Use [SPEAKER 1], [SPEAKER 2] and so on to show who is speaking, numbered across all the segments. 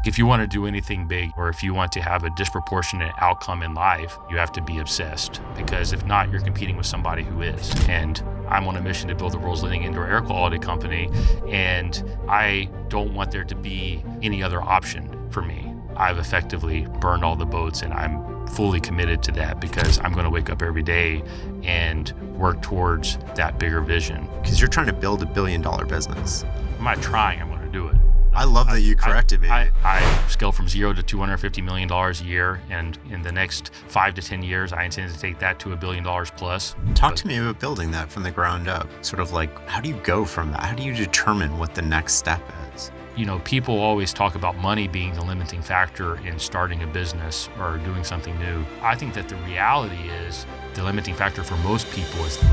[SPEAKER 1] If you want to do anything big, or if you want to have a disproportionate outcome in life, you have to be obsessed, because if not, you're competing with somebody who is. And I'm on a mission to build the world's leading indoor air quality company, and I don't want there to be any other option for me. I've effectively burned all the boats, and I'm fully committed to that because I'm going to wake up every day and work towards that bigger vision.
[SPEAKER 2] Because you're trying to build $1 billion business.
[SPEAKER 1] I'm not trying, I'm going to do it.
[SPEAKER 2] I love that you corrected me.
[SPEAKER 1] I scale from zero to $250 million a year, and in the next 5 to 10 years, I intend to take that to $1 billion plus.
[SPEAKER 2] Talk to me about building that from the ground up. Sort of like, how do you go from that? How do you determine what the next step is?
[SPEAKER 1] You know, people always talk about money being the limiting factor in starting a business or doing something new. I think that the reality is the limiting factor for most people is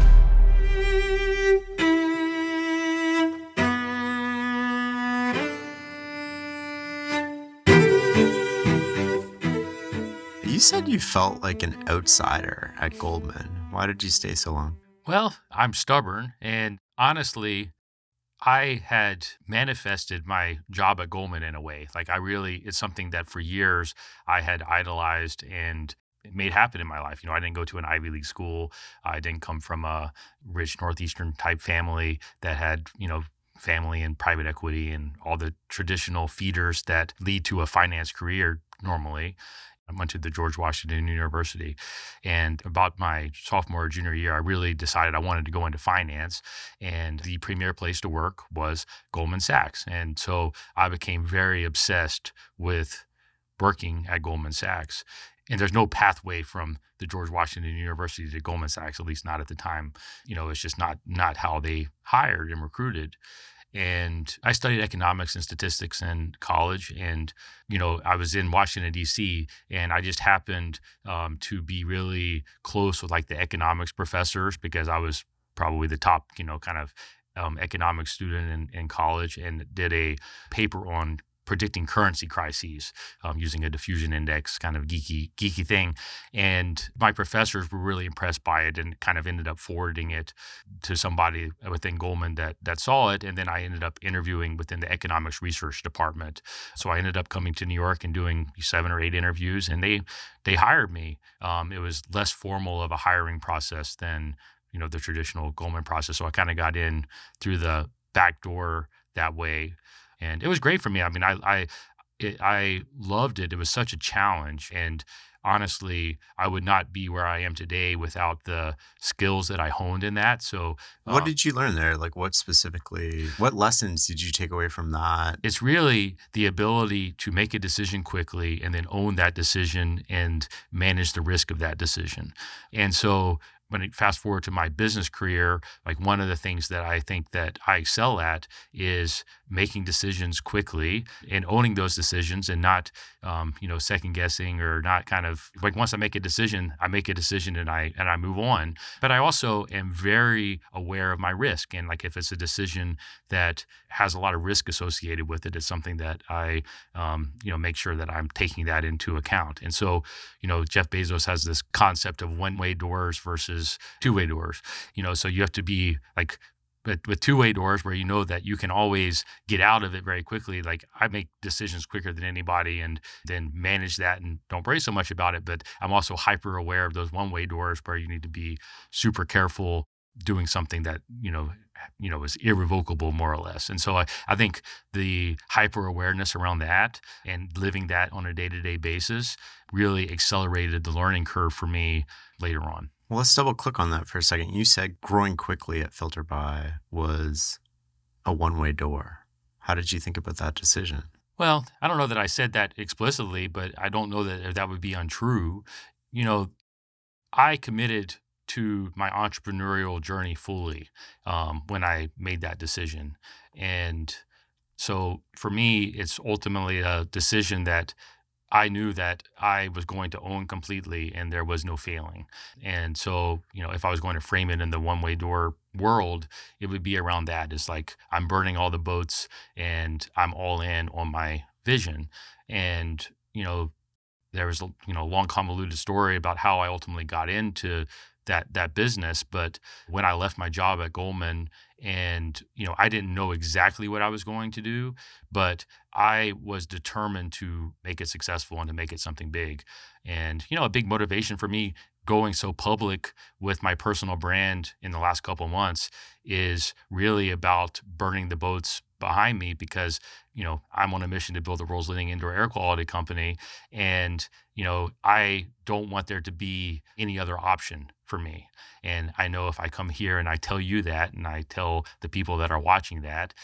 [SPEAKER 2] You said you felt like an outsider at Goldman. Why did you stay so long?
[SPEAKER 1] Well, I'm stubborn, and honestly, I had manifested my job at Goldman in a way. Like it's something that for years I had idolized and made happen in my life. You know, I didn't go to an Ivy League school. I didn't come from a rich Northeastern type family that had, family and private equity and all the traditional feeders that lead to a finance career normally. I went to the George Washington University, and about my sophomore or junior year, I really decided I wanted to go into finance, and the premier place to work was Goldman Sachs. And so I became very obsessed with working at Goldman Sachs. And there's no pathway from the George Washington University to Goldman Sachs, at least not at the time. It's just not how they hired and recruited. And I studied economics and statistics in college, and I was in Washington, D.C., and I just happened to be really close with like the economics professors because I was probably the top economics student in college, and did a paper on predicting currency crises using a diffusion index, kind of geeky thing. And my professors were really impressed by it and kind of ended up forwarding it to somebody within Goldman that saw it. And then I ended up interviewing within the economics research department. So I ended up coming to New York and doing 7 or 8 interviews, and they hired me. It was less formal of a hiring process than the traditional Goldman process. So I kind of got in through the back door that way. And it was great for me. I mean, I loved it. It was such a challenge. And honestly, I would not be where I am today without the skills that I honed in that. So
[SPEAKER 2] what did you learn there? Like what lessons did you take away from that?
[SPEAKER 1] It's really the ability to make a decision quickly and then own that decision and manage the risk of that decision. And so when I fast forward to my business career, like one of the things that I think that I excel at is making decisions quickly and owning those decisions, and not, second guessing, or not kind of like, once I make a decision and I move on. But I also am very aware of my risk. And like, if it's a decision that has a lot of risk associated with it, it's something that I, make sure that I'm taking that into account. And so, Jeff Bezos has this concept of one-way doors versus two-way doors, so you have to be like, but with two-way doors where that you can always get out of it very quickly. Like, I make decisions quicker than anybody and then manage that and don't worry so much about it. But I'm also hyper aware of those one-way doors where you need to be super careful doing something that, is irrevocable, more or less. And so I think the hyper awareness around that and living that on a day-to-day basis really accelerated the learning curve for me later on.
[SPEAKER 2] Well, let's double click on that for a second. You said growing quickly at Filterbuy was a one-way door. How did you think about that decision?
[SPEAKER 1] Well, I don't know that I said that explicitly, but I don't know that that would be untrue. I committed to my entrepreneurial journey fully when I made that decision. And so for me, it's ultimately a decision that I knew that I was going to own completely and there was no failing. And so, if I was going to frame it in the one-way door world, it would be around that. It's like, I'm burning all the boats and I'm all in on my vision. And, there was a long convoluted story about how I ultimately got into that business. But when I left my job at Goldman, and I didn't know exactly what I was going to do, but I was determined to make it successful and to make it something big. And a big motivation for me going so public with my personal brand in the last couple of months is really about burning the boats behind me, because I'm on a mission to build the world's leading indoor air quality company. And I don't want there to be any other option for me. And I know if I come here and I tell you that, and I tell the people that are watching that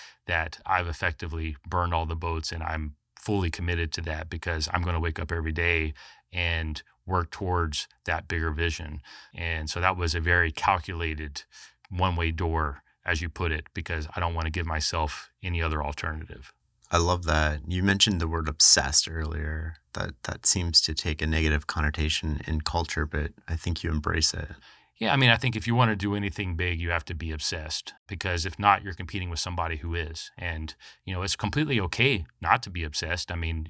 [SPEAKER 1] I've effectively burned all the boats, and I'm fully committed to that, because I'm going to wake up every day and work towards that bigger vision. And so that was a very calculated one-way door, as you put it, because I don't want to give myself any other alternative.
[SPEAKER 2] I love that. You mentioned the word obsessed earlier. That seems to take a negative connotation in culture, but I think you embrace it.
[SPEAKER 1] Yeah, I mean, I think if you want to do anything big, you have to be obsessed, because if not, you're competing with somebody who is. And it's completely okay not to be obsessed. I mean,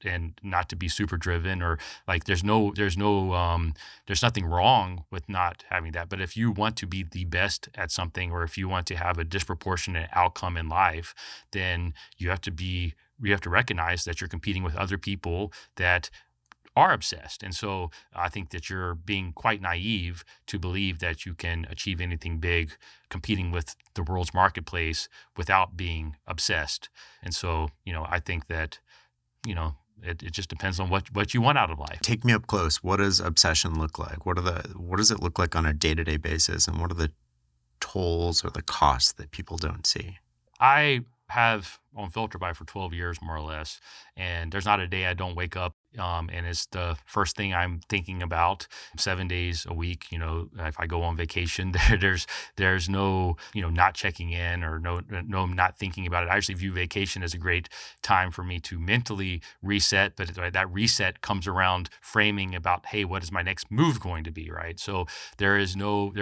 [SPEAKER 1] and not to be super driven, or like there's nothing wrong with not having that. But if you want to be the best at something, or if you want to have a disproportionate outcome in life, then you have to recognize that you're competing with other people that are obsessed. And so I think that you're being quite naive to believe that you can achieve anything big competing with the world's marketplace without being obsessed. And so, I think that, it just depends on what you want out of life.
[SPEAKER 2] Take me up close. What does obsession look like? What does it look like on a day-to-day basis? And what are the tolls or the costs that people don't see?
[SPEAKER 1] I have owned Filterbuy for 12 years, more or less, and there's not a day I don't wake up and it's the first thing I'm thinking about 7 days a week. If I go on vacation, there's no not checking in, or no not thinking about it. I actually view vacation as a great time for me to mentally reset, but that reset comes around framing about, hey, what is my next move going to be, right? So there is no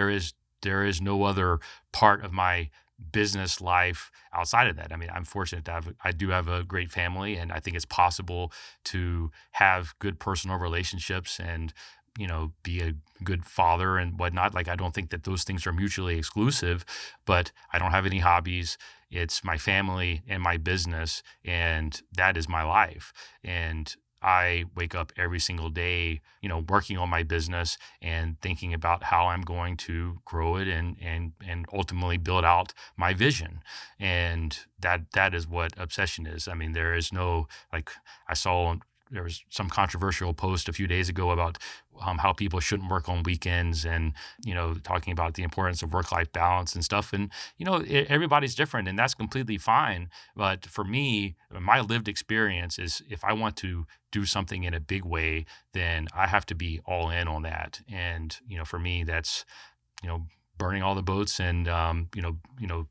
[SPEAKER 1] other part of my business life outside of that. I mean, I'm fortunate to I do have a great family, and I think it's possible to have good personal relationships and, be a good father and whatnot. Like, I don't think that those things are mutually exclusive, but I don't have any hobbies. It's my family and my business, and that is my life. And I wake up every single day, working on my business and thinking about how I'm going to grow it and ultimately build out my vision. And that is what obsession is. I mean, there is no, like, there was some controversial post a few days ago about how people shouldn't work on weekends, and talking about the importance of work-life balance and stuff. And everybody's different, and that's completely fine. But for me, my lived experience is, if I want to do something in a big way, then I have to be all in on that. And for me, that's burning all the boats, and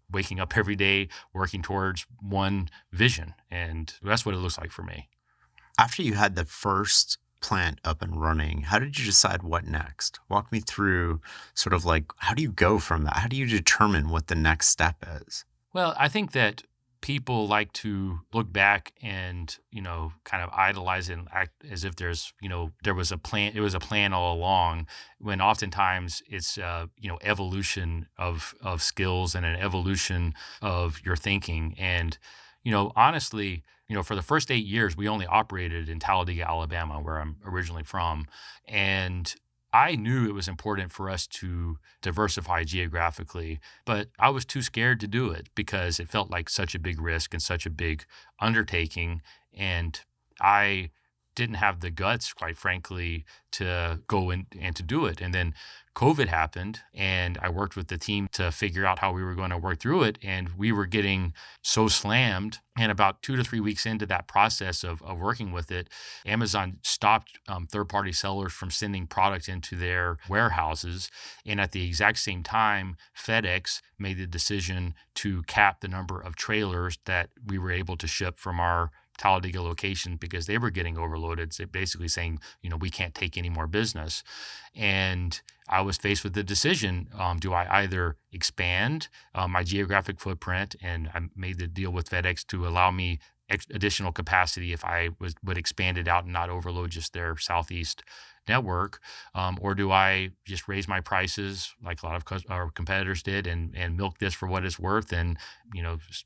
[SPEAKER 1] waking up every day working towards one vision, and that's what it looks like for me.
[SPEAKER 2] After you had the first plant up and running, how did you decide what next? Walk me through sort of like, how do you go from that? How do you determine what the next step is?
[SPEAKER 1] Well, I think that people like to look back and, kind of idolize it and act as if there was a plan. It was a plan all along, when oftentimes it's, evolution of skills and an evolution of your thinking. And, honestly, for the first 8 years, we only operated in Talladega, Alabama, where I'm originally from. And I knew it was important for us to diversify geographically, but I was too scared to do it, because it felt like such a big risk and such a big undertaking. And I didn't have the guts, quite frankly, to go in and to do it. And then COVID happened, and I worked with the team to figure out how we were going to work through it. And we were getting so slammed. And about 2 to 3 weeks into that process of working with it, Amazon stopped third-party sellers from sending product into their warehouses. And at the exact same time, FedEx made the decision to cap the number of trailers that we were able to ship from our Talladega location, because they were getting overloaded. So basically saying, we can't take any more business. And I was faced with the decision, do I either expand my geographic footprint, and I made the deal with FedEx to allow me additional capacity if I would expand it out and not overload just their southeast network, or do I just raise my prices like a lot of our competitors did and milk this for what it's worth and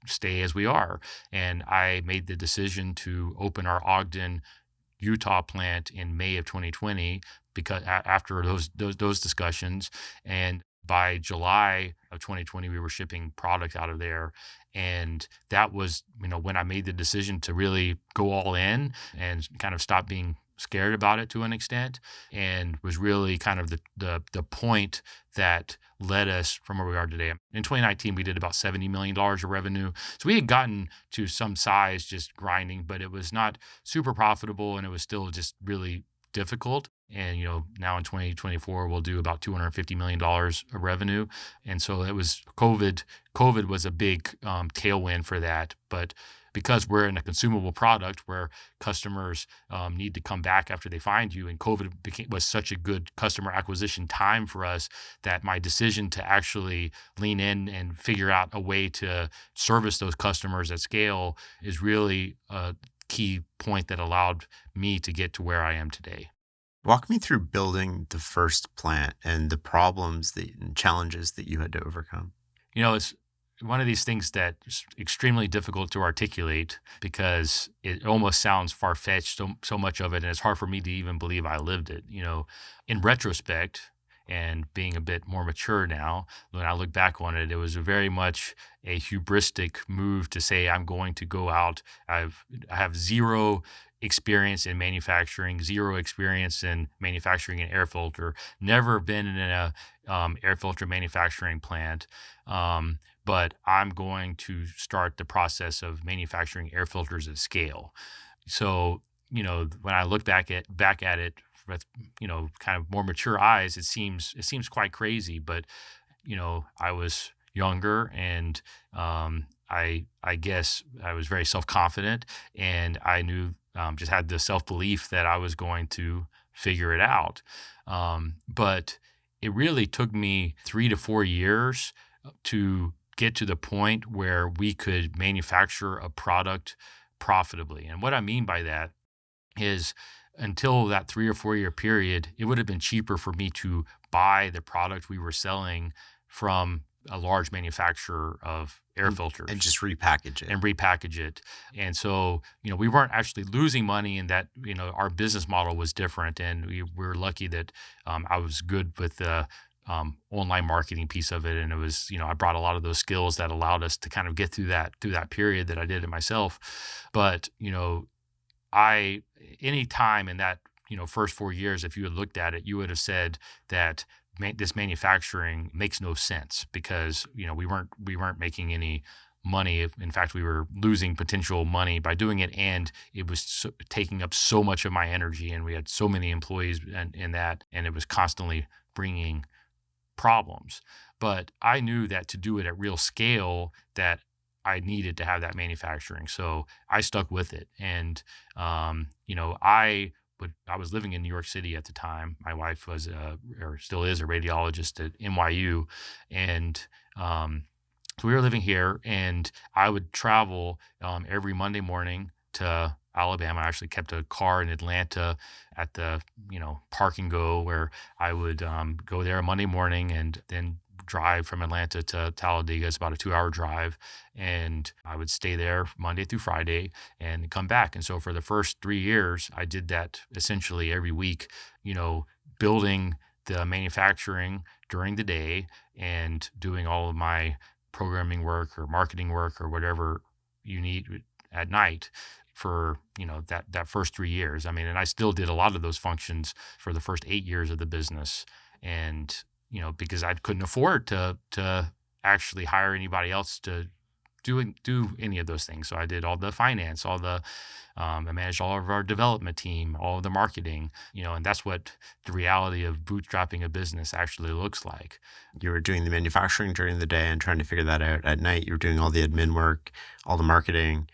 [SPEAKER 1] stay as we are? And I made the decision to open our Ogden, Utah plant in May of 2020 because after those discussions, and by July of 2020 we were shipping product out of there, and that was when I made the decision to really go all in and kind of stop being scared about it to an extent, and was really kind of the point that led us from where we are today. In 2019, we did about $70 million of revenue. So we had gotten to some size just grinding, but it was not super profitable and it was still just really difficult. And, now in 2024, we'll do about $250 million of revenue. And so it was COVID was a big tailwind for that. But because we're in a consumable product where customers need to come back after they find you, and COVID was such a good customer acquisition time for us, that my decision to actually lean in and figure out a way to service those customers at scale is really a key point that allowed me to get to where I am today.
[SPEAKER 2] Walk me through building the first plant and the problems and challenges that you had to overcome.
[SPEAKER 1] It's one of these things that's extremely difficult to articulate because it almost sounds far-fetched, so much of it, and it's hard for me to even believe I lived it. In retrospect, and being a bit more mature now, when I look back on it, it was very much a hubristic move to say I'm going to go out. I have zero experience in manufacturing, zero experience in manufacturing an air filter, never been in a air filter manufacturing plant. But I'm going to start the process of manufacturing air filters at scale. So, when I look back at it with, kind of more mature eyes, it seems quite crazy. But, I was younger, and I guess I was very self-confident, and I knew, just had the self-belief that I was going to figure it out. But it really took me 3 to 4 years to get to the point where we could manufacture a product profitably. And what I mean by that is, until that 3 or 4 year period, it would have been cheaper for me to buy the product we were selling from a large manufacturer of air filters
[SPEAKER 2] And just repackage it.
[SPEAKER 1] and repackage it. And so, we weren't actually losing money in that, our business model was different. And we were lucky that I was good with the online marketing piece of it. And it was, I brought a lot of those skills that allowed us to kind of get through that period that I did it myself. But, any time in that, first 4 years, if you had looked at it, you would have said that this manufacturing makes no sense because, we weren't making any money. In fact, we were losing potential money by doing it. And it was taking up so much of my energy, and we had so many employees in that, and it was constantly bringing problems. But I knew that to do it at real scale, that I needed to have that manufacturing. So I stuck with it. And, I was living in New York City at the time. My wife was, or still is, a radiologist at NYU. And, so we were living here, and I would travel every Monday morning to Alabama. I actually kept a car in Atlanta at the, park and go, where I would go there Monday morning and then drive from Atlanta to Talladega. It's about a 2-hour drive. And I would stay there Monday through Friday and come back. And so for the first 3 years, I did that essentially every week, building the manufacturing during the day and doing all of my programming work or marketing work or whatever you need at night for, that first 3 years. I mean, and I still did a lot of those functions for the first 8 years of the business. And, because I couldn't afford to actually hire anybody else to do any of those things. So I did all the finance, I managed all of our development team, all of the marketing, and that's what the reality of bootstrapping a business actually looks like.
[SPEAKER 2] You were doing the manufacturing during the day and trying to figure that out at night. You were doing all the admin work, all the marketing.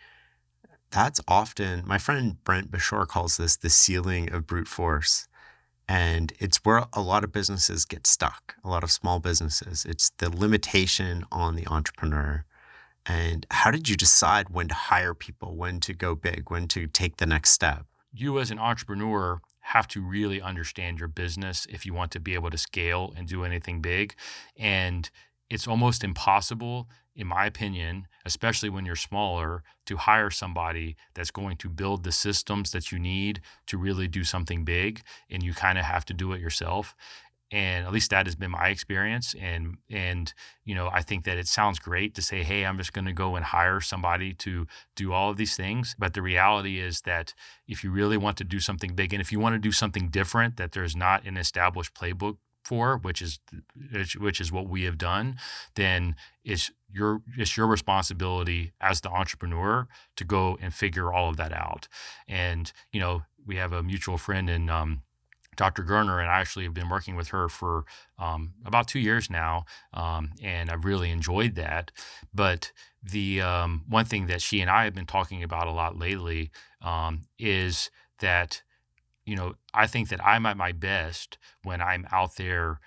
[SPEAKER 2] That's often, my friend Brent Bashore calls this the ceiling of brute force. And it's where a lot of businesses get stuck, a lot of small businesses. It's the limitation on the entrepreneur And how did you decide when to hire people, when to go big, when to take the next step?
[SPEAKER 1] You as an entrepreneur have to really understand your business if you want to be able to scale and do anything big. And it's almost impossible, in my opinion, especially when you're smaller, to hire somebody that's going to build the systems that you need to really do something big. And you kind of have to do it yourself. And at least that has been my experience. And I think that it sounds great to say, hey, I'm just going to go and hire somebody to do all of these things. But the reality is that if you really want to do something big, and if you want to do something different that there's not an established playbook for, which is what we have done, then it's your responsibility as the entrepreneur to go and figure all of that out. And we have a mutual friend in Dr. Gerner, and I actually have been working with her for about 2 years now, and I've really enjoyed that. But the one thing that she and I have been talking about a lot lately is that I think that I'm at my best when I'm out there,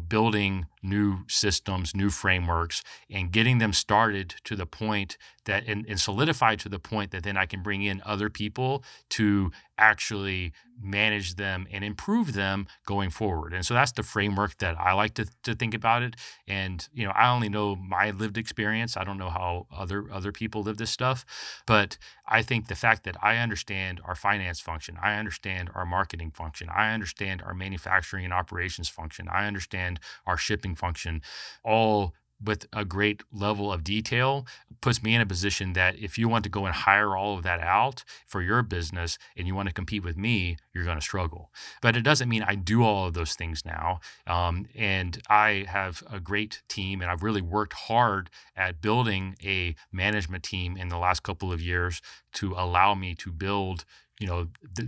[SPEAKER 1] building new systems, new frameworks, and getting them started to the point that and solidified to the point that then I can bring in other people to actually manage them and improve them going forward. And so that's the framework that I like to think about it. And I only know my lived experience. I don't know how other people live this stuff, but I think the fact that I understand our finance function, I understand our marketing function, I understand our manufacturing and operations function, I understand our shipping function, all with a great level of detail, puts me in a position that if you want to go and hire all of that out for your business and you want to compete with me, you're going to struggle. But it doesn't mean I do all of those things now. And I have a great team, and I've really worked hard at building a management team in the last couple of years to allow me to build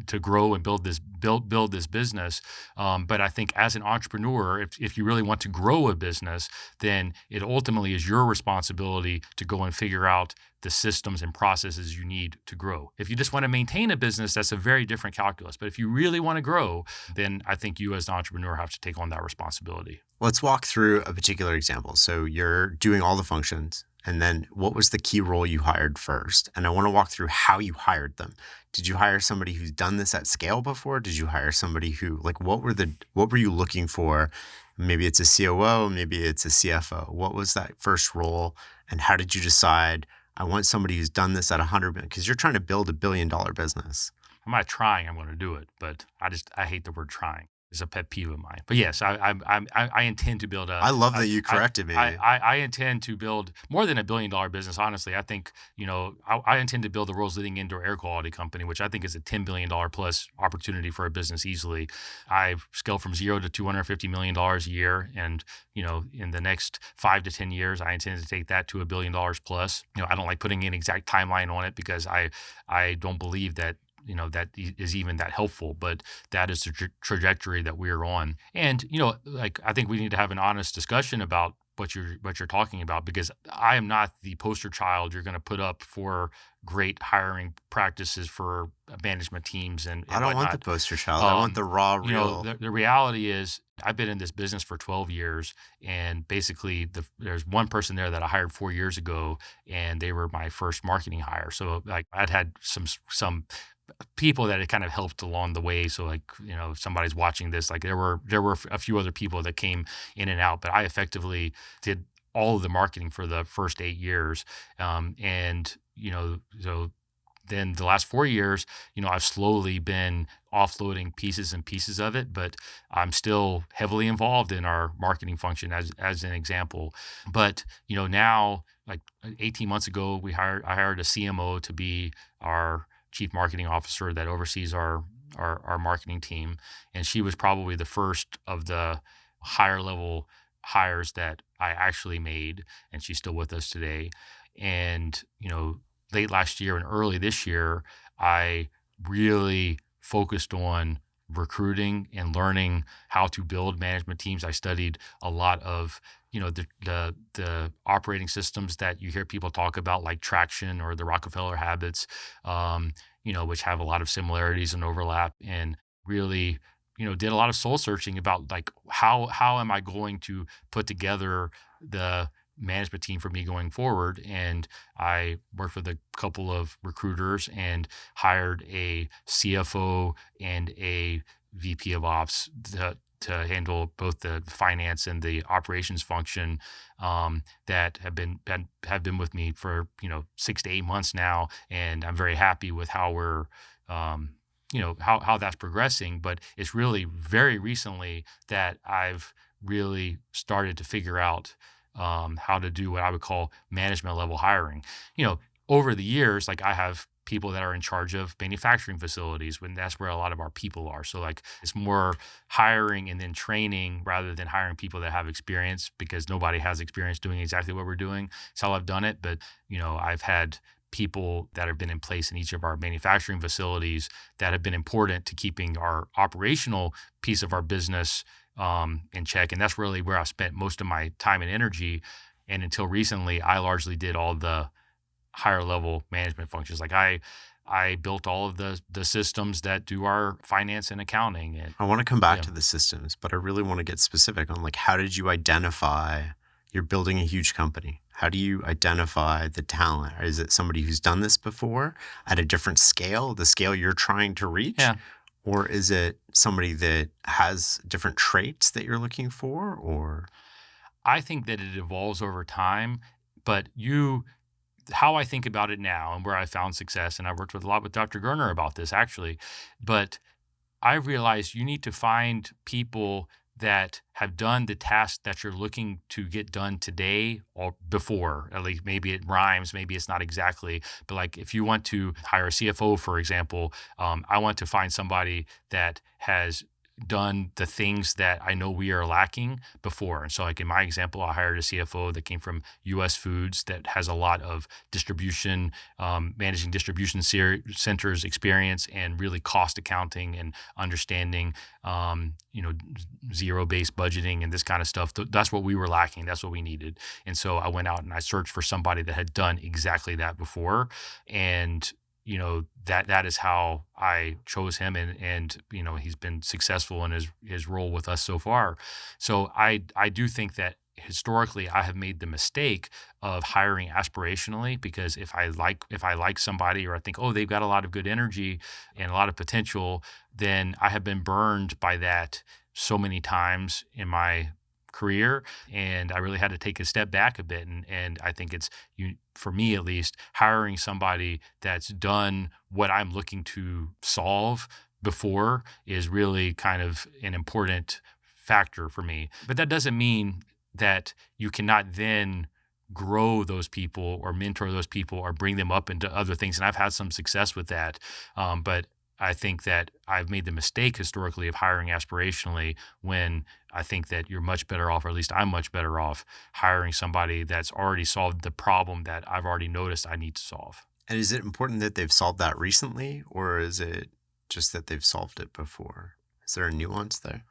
[SPEAKER 1] to grow and build this business. But I think as an entrepreneur, if you really want to grow a business, then it ultimately is your responsibility to go and figure out the systems and processes you need to grow. If you just want to maintain a business, that's a very different calculus. But if you really want to grow, then I think you as an entrepreneur have to take on that responsibility.
[SPEAKER 2] Let's walk through a particular example. So you're doing all the functions. And then what was the key role you hired first? And I want to walk through how you hired them. Did you hire somebody who's done this at scale before? Did you hire somebody who, like, what were you looking for? Maybe it's a COO, maybe it's a CFO. What was that first role? And how did you decide, I want somebody who's done this at 100 million? Because you're trying to build $1 billion business.
[SPEAKER 1] I'm not trying, I'm going to do it, but I hate the word trying. It's a pet peeve of mine. But yes, I intend to build
[SPEAKER 2] I love that you corrected me.
[SPEAKER 1] I intend to build more than $1 billion business. Honestly, I think I intend to build the world's leading indoor air quality company, which I think is a $10 billion plus opportunity for a business easily. I've scaled from zero to $250 million a year, and in the next 5 to 10 years, I intend to take that to $1 billion plus. I don't like putting an exact timeline on it because I don't believe that that is even that helpful, but that is the trajectory that we're on. And, I think we need to have an honest discussion about what you're talking about, because I am not the poster child you're going to put up for great hiring practices for management teams and
[SPEAKER 2] I don't want the poster child. I want the raw, real.
[SPEAKER 1] The reality is I've been in this business for 12 years, and basically there's one person there that I hired 4 years ago, and they were my first marketing hire. So I'd had some people that had kind of helped along the way. So if somebody's watching this, there were a few other people that came in and out, but I effectively did all of the marketing for the first 8 years. So then the last 4 years, I've slowly been offloading pieces and pieces of it, but I'm still heavily involved in our marketing function as an example. But, now, like 18 months ago, I hired a CMO to be our chief marketing officer that oversees our marketing team. And she was probably the first of the higher level hires that I actually made. And she's still with us today. And, late last year and early this year, I really focused on recruiting and learning how to build management teams. I studied a lot of the operating systems that you hear people talk about, like Traction or the Rockefeller habits, which have a lot of similarities and overlap, and really did a lot of soul searching about how am I going to put together the management team for me going forward. And I worked with a couple of recruiters and hired a CFO and a VP of ops to handle both the finance and the operations function, that have been with me for 6 to 8 months now, and I'm very happy with how we're how that's progressing. But it's really very recently that I've really started to figure out how to do what I would call management level hiring. Over the years, like I have people that are in charge of manufacturing facilities when that's where a lot of our people are. So like it's more hiring and then training rather than hiring people that have experience, because nobody has experience doing exactly what we're doing. It's how I've done it. But, I've had people that have been in place in each of our manufacturing facilities that have been important to keeping our operational piece of our business in check. And that's really where I spent most of my time and energy. And until recently, I largely did all the higher level management functions. Like I built all of the systems that do our finance and accounting. And
[SPEAKER 2] I want to come back
[SPEAKER 1] yeah,
[SPEAKER 2] to the systems, but I really want to get specific on like how did you identify you're building a huge company? How do you identify the talent? Is it somebody who's done this before at a different scale, the scale you're trying to reach?
[SPEAKER 1] yeah,
[SPEAKER 2] Or is it somebody that has different traits that you're looking for? Or
[SPEAKER 1] I think that it evolves over time. But how I think about it now and where I found success, and I've worked with a lot with Dr. Gerner about this actually, but I realized you need to find people that have done the task that you're looking to get done today or before. At least maybe it rhymes, maybe it's not exactly, but like if you want to hire a CFO, for example, I want to find somebody that has done the things that I know we are lacking before. And so like in my example, I hired a CFO that came from US Foods that has a lot of distribution, managing distribution centers experience and really cost accounting and understanding, zero-based budgeting and this kind of stuff. That's what we were lacking. That's what we needed. And so I went out and I searched for somebody that had done exactly that before. And that is how I chose him, and he's been successful in his role with us so far. So I do think that historically I have made the mistake of hiring aspirationally, because if I like somebody, or I think, oh, they've got a lot of good energy and a lot of potential, then I have been burned by that so many times in my career, and I really had to take a step back a bit. And I think it's for me at least, hiring somebody that's done what I'm looking to solve before is really kind of an important factor for me. But that doesn't mean that you cannot then grow those people or mentor those people or bring them up into other things. And I've had some success with that. But I think that I've made the mistake historically of hiring aspirationally, when I think that you're much better off, or at least I'm much better off, hiring somebody that's already solved the problem that I've already noticed I need to solve.
[SPEAKER 2] and is it important that they've solved that recently, or is it just that they've solved it before? Is there a nuance there?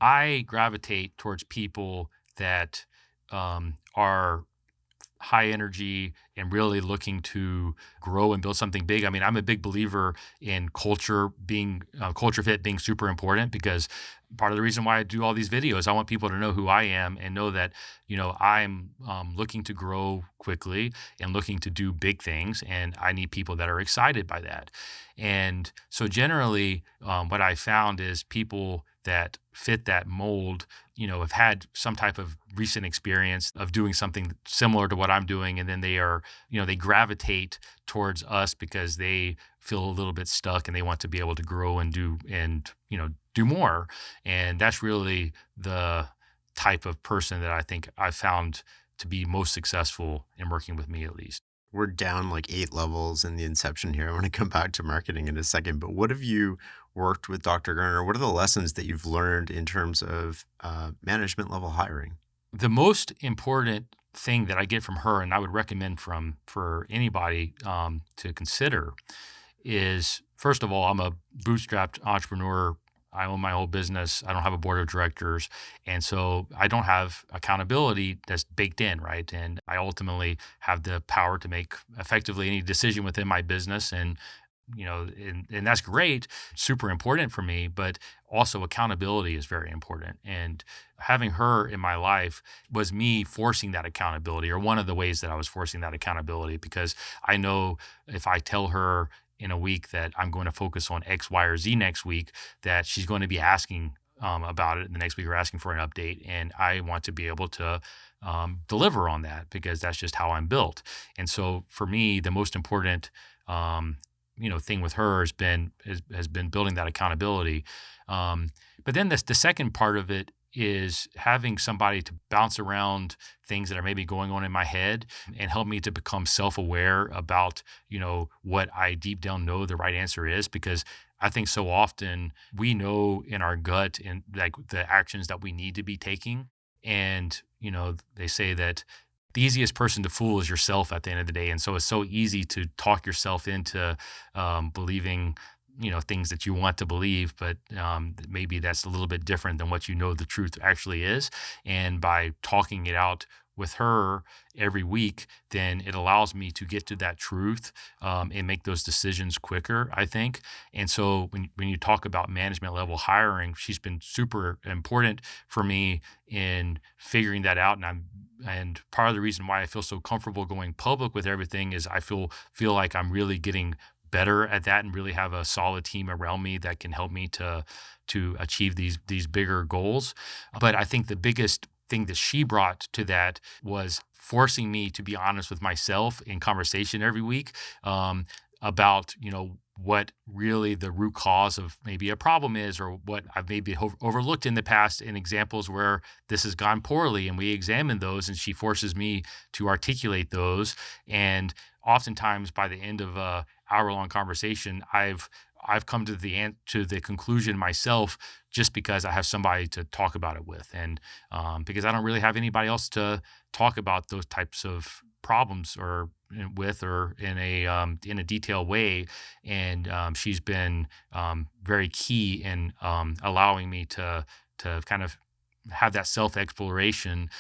[SPEAKER 1] I gravitate towards people that are high energy and really looking to grow and build something big. I mean, I'm a big believer in culture fit being super important, because part of the reason why I do all these videos, I want people to know who I am and know that, I'm looking to grow quickly and looking to do big things. And I need people that are excited by that. And so generally, what I found is people that fit that mold, have had some type of recent experience of doing something similar to what I'm doing. And then they gravitate towards us because they feel a little bit stuck and they want to be able to grow and do more. And that's really the type of person that I think I found to be most successful in working with me, at least.
[SPEAKER 2] We're down like 8 levels in the inception here. I want to come back to marketing in a second, but what have you worked with Dr. Garner? What are the lessons that you've learned in terms of management level hiring?
[SPEAKER 1] The most important thing that I get from her, and I would recommend for anybody to consider, is first of all, I'm a bootstrapped entrepreneur. I own my whole business. I don't have a board of directors. And so I don't have accountability that's baked in, right? And I ultimately have the power to make effectively any decision within my business. And and that's great, super important for me, but also accountability is very important. And having her in my life was me forcing that accountability, or one of the ways that I was forcing that accountability, because I know if I tell her in a week that I'm going to focus on X, Y, or Z next week, that she's going to be asking about it the next week, or asking for an update. And I want to be able to deliver on that, because that's just how I'm built. And so for me, the most important, thing with her has been building that accountability. But then the second part of it is having somebody to bounce around things that are maybe going on in my head and help me to become self-aware about, what I deep down know the right answer is. Because I think so often we know in our gut and like the actions that we need to be taking. And, they say that the easiest person to fool is yourself at the end of the day. And so it's so easy to talk yourself into believing, things that you want to believe, but maybe that's a little bit different than what the truth actually is. And by talking it out with her every week, then it allows me to get to that truth and make those decisions quicker, I think. And so when you talk about management level hiring, she's been super important for me in figuring that out. And part of the reason why I feel so comfortable going public with everything is I feel like I'm really getting better at that, and really have a solid team around me that can help me to achieve these bigger goals. But I think the biggest thing that she brought to that was forcing me to be honest with myself in conversation every week about what really the root cause of maybe a problem is, or what I've maybe overlooked in the past in examples where this has gone poorly, and we examine those, and she forces me to articulate those. And oftentimes by the end of a hour-long conversation, I've come to the conclusion myself, just because I have somebody to talk about it with, and because I don't really have anybody else to talk about those types of problems with, or in a detailed way. And she's been very key in allowing me to kind of have that self exploration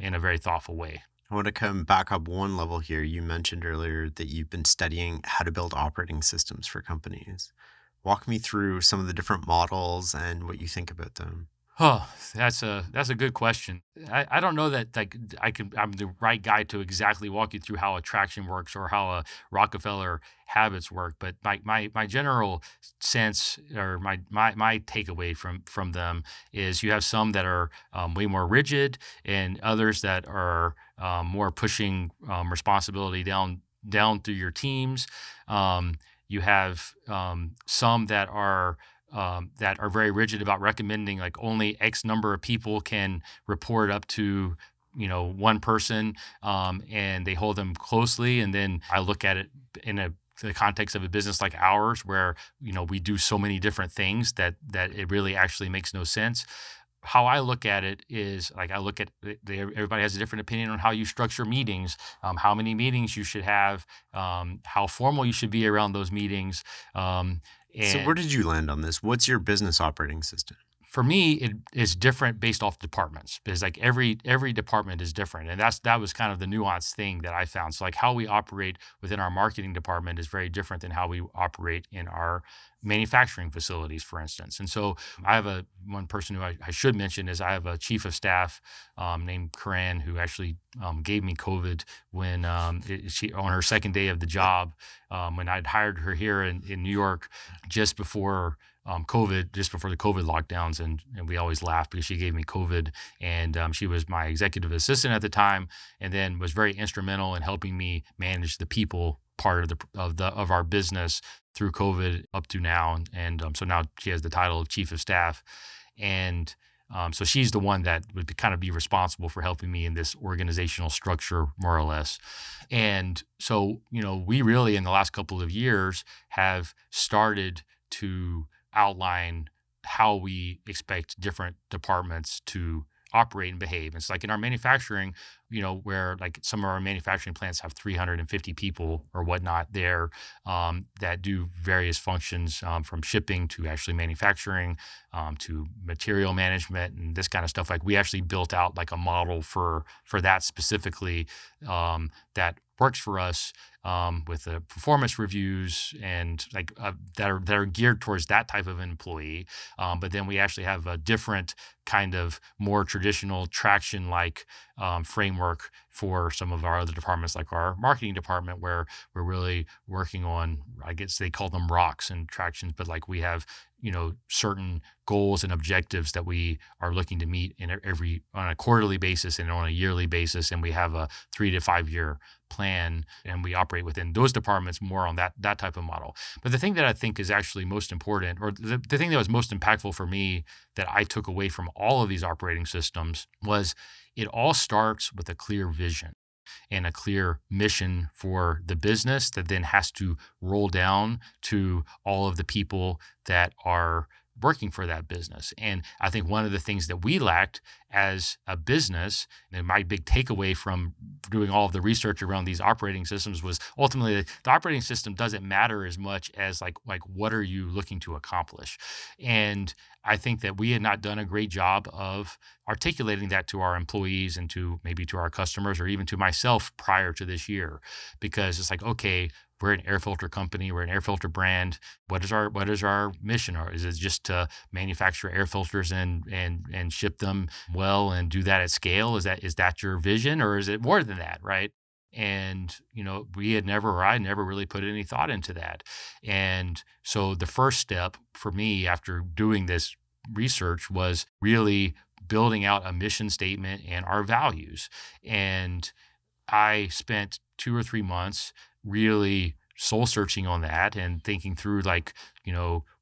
[SPEAKER 1] in a very thoughtful way.
[SPEAKER 2] I want to come back up one level here. You mentioned earlier that you've been studying how to build operating systems for companies. Walk me through some of the different models and what you think about them.
[SPEAKER 1] Oh, that's a good question. I don't know that like I'm the right guy to exactly walk you through how attraction works or how a Rockefeller habits work, but my general sense, or my takeaway from them is you have some that are way more rigid, and others that are more pushing responsibility down through your teams. You have some that are very rigid about recommending like only X number of people can report up to one person, and they hold them closely. And then I look at it in the context of a business like ours, where we do so many different things that it really actually makes no sense. How I look at it is like I look at everybody has a different opinion on how you structure meetings, how many meetings you should have, how formal you should be around those meetings.
[SPEAKER 2] So
[SPEAKER 1] And
[SPEAKER 2] where did you land on this? What's your business operating system?
[SPEAKER 1] for me, it is different based off departments, because like every department is different, and that was kind of the nuanced thing that I found. So like how we operate within our marketing department is very different than how we operate in our manufacturing facilities, for instance. And so I have one person who I should mention is I have a chief of staff named Corinne, who actually gave me COVID when she on her second day of the job, when I'd hired her here in New York just before COVID, just before the COVID lockdowns. And we always laugh because she gave me COVID, and she was my executive assistant at the time, and then was very instrumental in helping me manage the people part of our business through COVID up to now. And so now she has the title of chief of staff. And so she's the one that would kind of be responsible for helping me in this organizational structure, more or less. And so, we really in the last couple of years have started to outline how we expect different departments to operate and behave. It's like in our manufacturing, where like some of our manufacturing plants have 350 people or whatnot there, that do various functions, from shipping to actually manufacturing, to material management and this kind of stuff. Like we actually built out like a model for that specifically, that works for us, with the performance reviews and like that are geared towards that type of employee. But then we actually have a different kind of more traditional traction like framework for some of our other departments, like our marketing department, where we're really working on, I guess they call them rocks and tractions, but like we have, certain goals and objectives that we are looking to meet on a quarterly basis and on a yearly basis. And we have a 3 to 5 year plan, and we operate within those departments more on that type of model. But the thing that I think is actually most important, or the thing that was most impactful for me that I took away from all of these operating systems, was it all starts with a clear vision and a clear mission for the business that then has to roll down to all of the people that are working for that business. And I think one of the things that we lacked as a business, and my big takeaway from doing all of the research around these operating systems, was ultimately the operating system doesn't matter as much as like what are you looking to accomplish. And I think that we had not done a great job of articulating that to our employees and to maybe to our customers or even to myself prior to this year, because it's like, okay, we're an air filter company, we're an air filter brand. What is our mission? Or is it just to manufacture air filters and ship them well and do that at scale? Is that your vision, or is it more than that, right? And I never really put any thought into that. And so the first step for me after doing this research was really building out a mission statement and our values. And I spent 2 or 3 months really soul searching on that and thinking through like,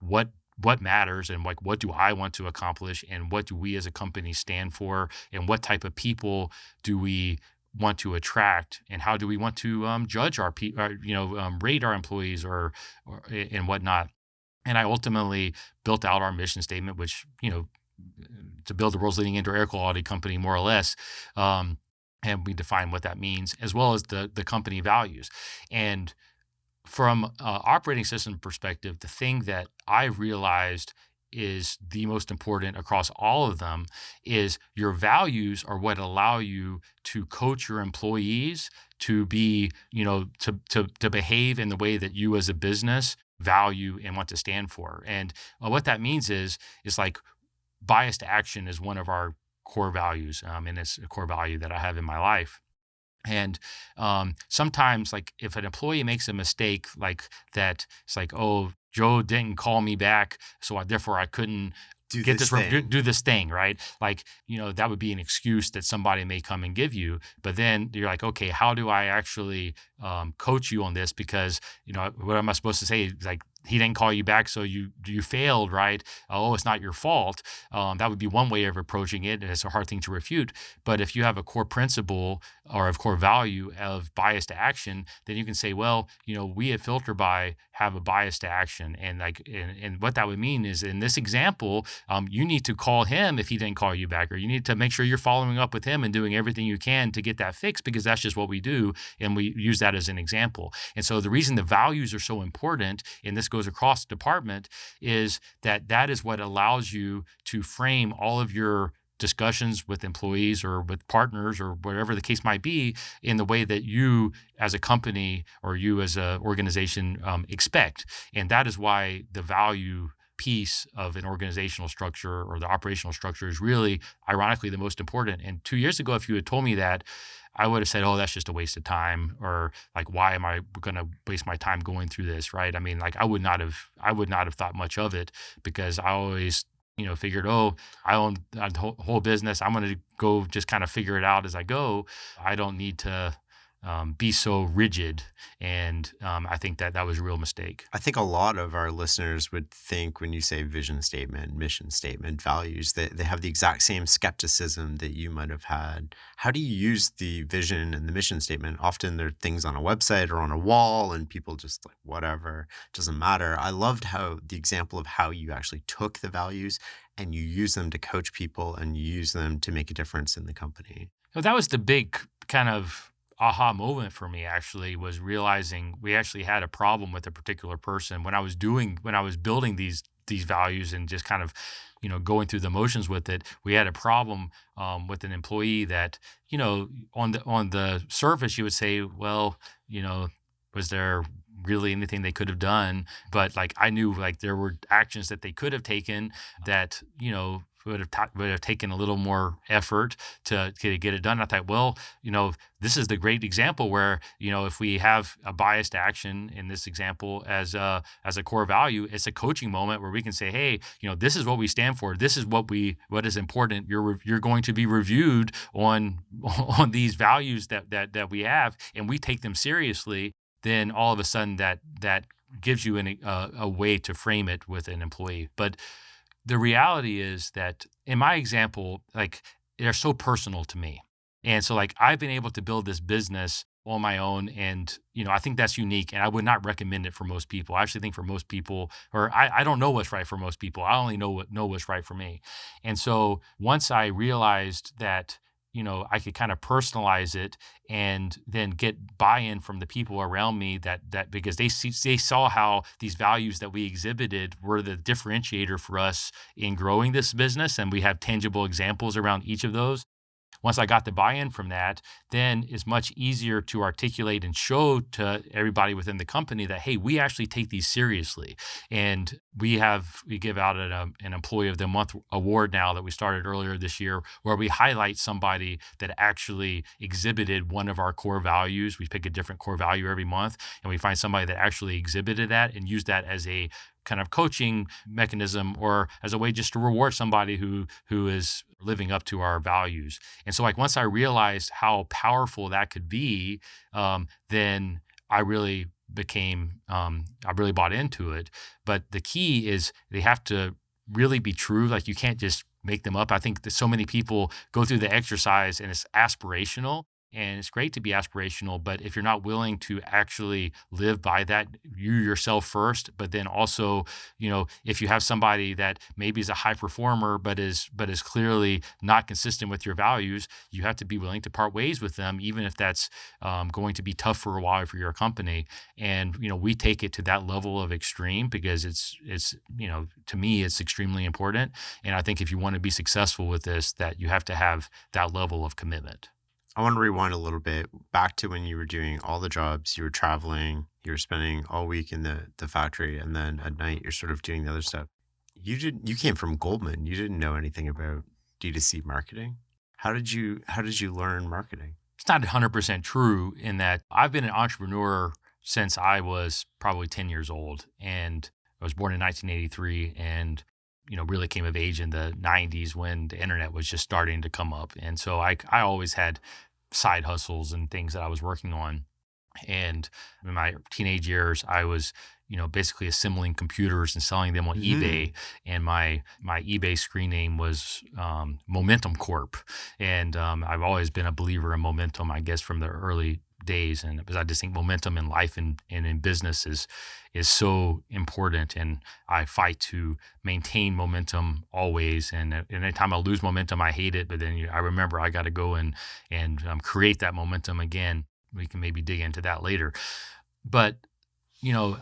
[SPEAKER 1] what matters and like what do I want to accomplish and what do we as a company stand for and what type of people do we want to attract and how do we want to judge our people, rate our employees or and whatnot. And I ultimately built out our mission statement, which, to build the world's leading indoor air quality company, more or less. And we define what that means, as well as the company values. And from an operating system perspective, the thing that I realized is the most important across all of them is your values are what allow you to coach your employees to be, to behave in the way that you as a business value and want to stand for. And what that means is like bias to action is one of our core values. And it's a core value that I have in my life. And sometimes, like if an employee makes a mistake like that, it's like, oh, Joe didn't call me back, so therefore I couldn't
[SPEAKER 2] Do
[SPEAKER 1] get
[SPEAKER 2] this
[SPEAKER 1] this
[SPEAKER 2] thing.
[SPEAKER 1] do this thing, right? Like, that would be an excuse that somebody may come and give you. But then you're like, okay, how do I actually coach you on this? Because what am I supposed to say? Like, he didn't call you back, so you failed, right? Oh, it's not your fault. That would be one way of approaching it, and it's a hard thing to refute. But if you have a core principle or a core value of bias to action, then you can say, well, we at Filterbuy have a bias to action, and what that would mean is in this example, you need to call him if he didn't call you back, or you need to make sure you're following up with him and doing everything you can to get that fixed, because that's just what we do, and we use that as an example. And so the reason the values are so important, and this goes across the department, is that is what allows you to frame all of your discussions with employees or with partners or whatever the case might be in the way that you as a company or you as an organization expect. And that is why the value piece of an organizational structure or the operational structure is really, ironically, the most important. And 2 years ago, if you had told me that, I would have said, oh, that's just a waste of time, or like, why am I going to waste my time going through this, right? I mean, like, I would not have thought much of it, because I always, figured, oh, I own a whole business. I'm going to go just kind of figure it out as I go. I don't need to be so rigid. And I think that was a real mistake.
[SPEAKER 2] I think a lot of our listeners would think when you say vision statement, mission statement, values, that they have the exact same skepticism that you might have had. How do you use the vision and the mission statement? Often they're things on a website or on a wall and people just like, whatever, doesn't matter. I loved how the example of how you actually took the values and you use them to coach people and you use them to make a difference in the company.
[SPEAKER 1] So that was the big kind of aha moment for me, actually, was realizing we actually had a problem with a particular person when I was building these values and just kind of, going through the motions with it. We had a problem with an employee that, on the surface you would say, well, Was there really anything they could have done? But like I knew like there were actions that they could have taken that, would have taken a little more effort to get it done. I thought, well, this is the great example where, if we have a biased action in this example as a core value, it's a coaching moment where we can say, hey, this is what we stand for. This is what is important. You're going to be reviewed on on these values that we have, and we take them seriously. Then all of a sudden that gives you a way to frame it with an employee. But the reality is that in my example, like they're so personal to me. And so like I've been able to build this business on my own. And, I think that's unique and I would not recommend it for most people. I actually think for most people, or I don't know what's right for most people. I only know what's right for me. And so once I realized that, I could kind of personalize it and then get buy-in from the people around me that because they saw how these values that we exhibited were the differentiator for us in growing this business. And we have tangible examples around each of those. Once I got the buy-in from that, then it's much easier to articulate and show to everybody within the company that, hey, we actually take these seriously. And we give out an Employee of the Month award now that we started earlier this year, where we highlight somebody that actually exhibited one of our core values. We pick a different core value every month, and we find somebody that actually exhibited that and use that as a kind of coaching mechanism or as a way just to reward somebody who is living up to our values. And so like once I realized how powerful that could be, then I really I really bought into it. But the key is they have to really be true. Like you can't just make them up. I think that so many people go through the exercise and it's aspirational. And it's great to be aspirational, but if you're not willing to actually live by that, you yourself first, but then also, if you have somebody that maybe is a high performer, but is clearly not consistent with your values, you have to be willing to part ways with them, even if that's going to be tough for a while for your company. And, we take it to that level of extreme because it's to me, it's extremely important. And I think if you want to be successful with this, that you have to have that level of commitment.
[SPEAKER 2] I want to rewind a little bit back to when you were doing all the jobs, you were traveling, you were spending all week in the factory, and then at night you're sort of doing the other stuff. You came from Goldman. You didn't know anything about D2C marketing. How did you learn marketing?
[SPEAKER 1] It's not 100% true in that I've been an entrepreneur since I was probably 10 years old. And I was born in 1983 and really came of age in the 90s when the internet was just starting to come up. And so I always had side hustles and things that I was working on. And in my teenage years, I was, basically assembling computers and selling them on eBay. And my eBay screen name was Momentum Corp. And I've always been a believer in momentum, I guess, from the early days. And because I just think momentum in life and in business is so important. And I fight to maintain momentum always. And anytime I lose momentum, I hate it. But then I remember I got to go and create that momentum again. We can maybe dig into that later. But,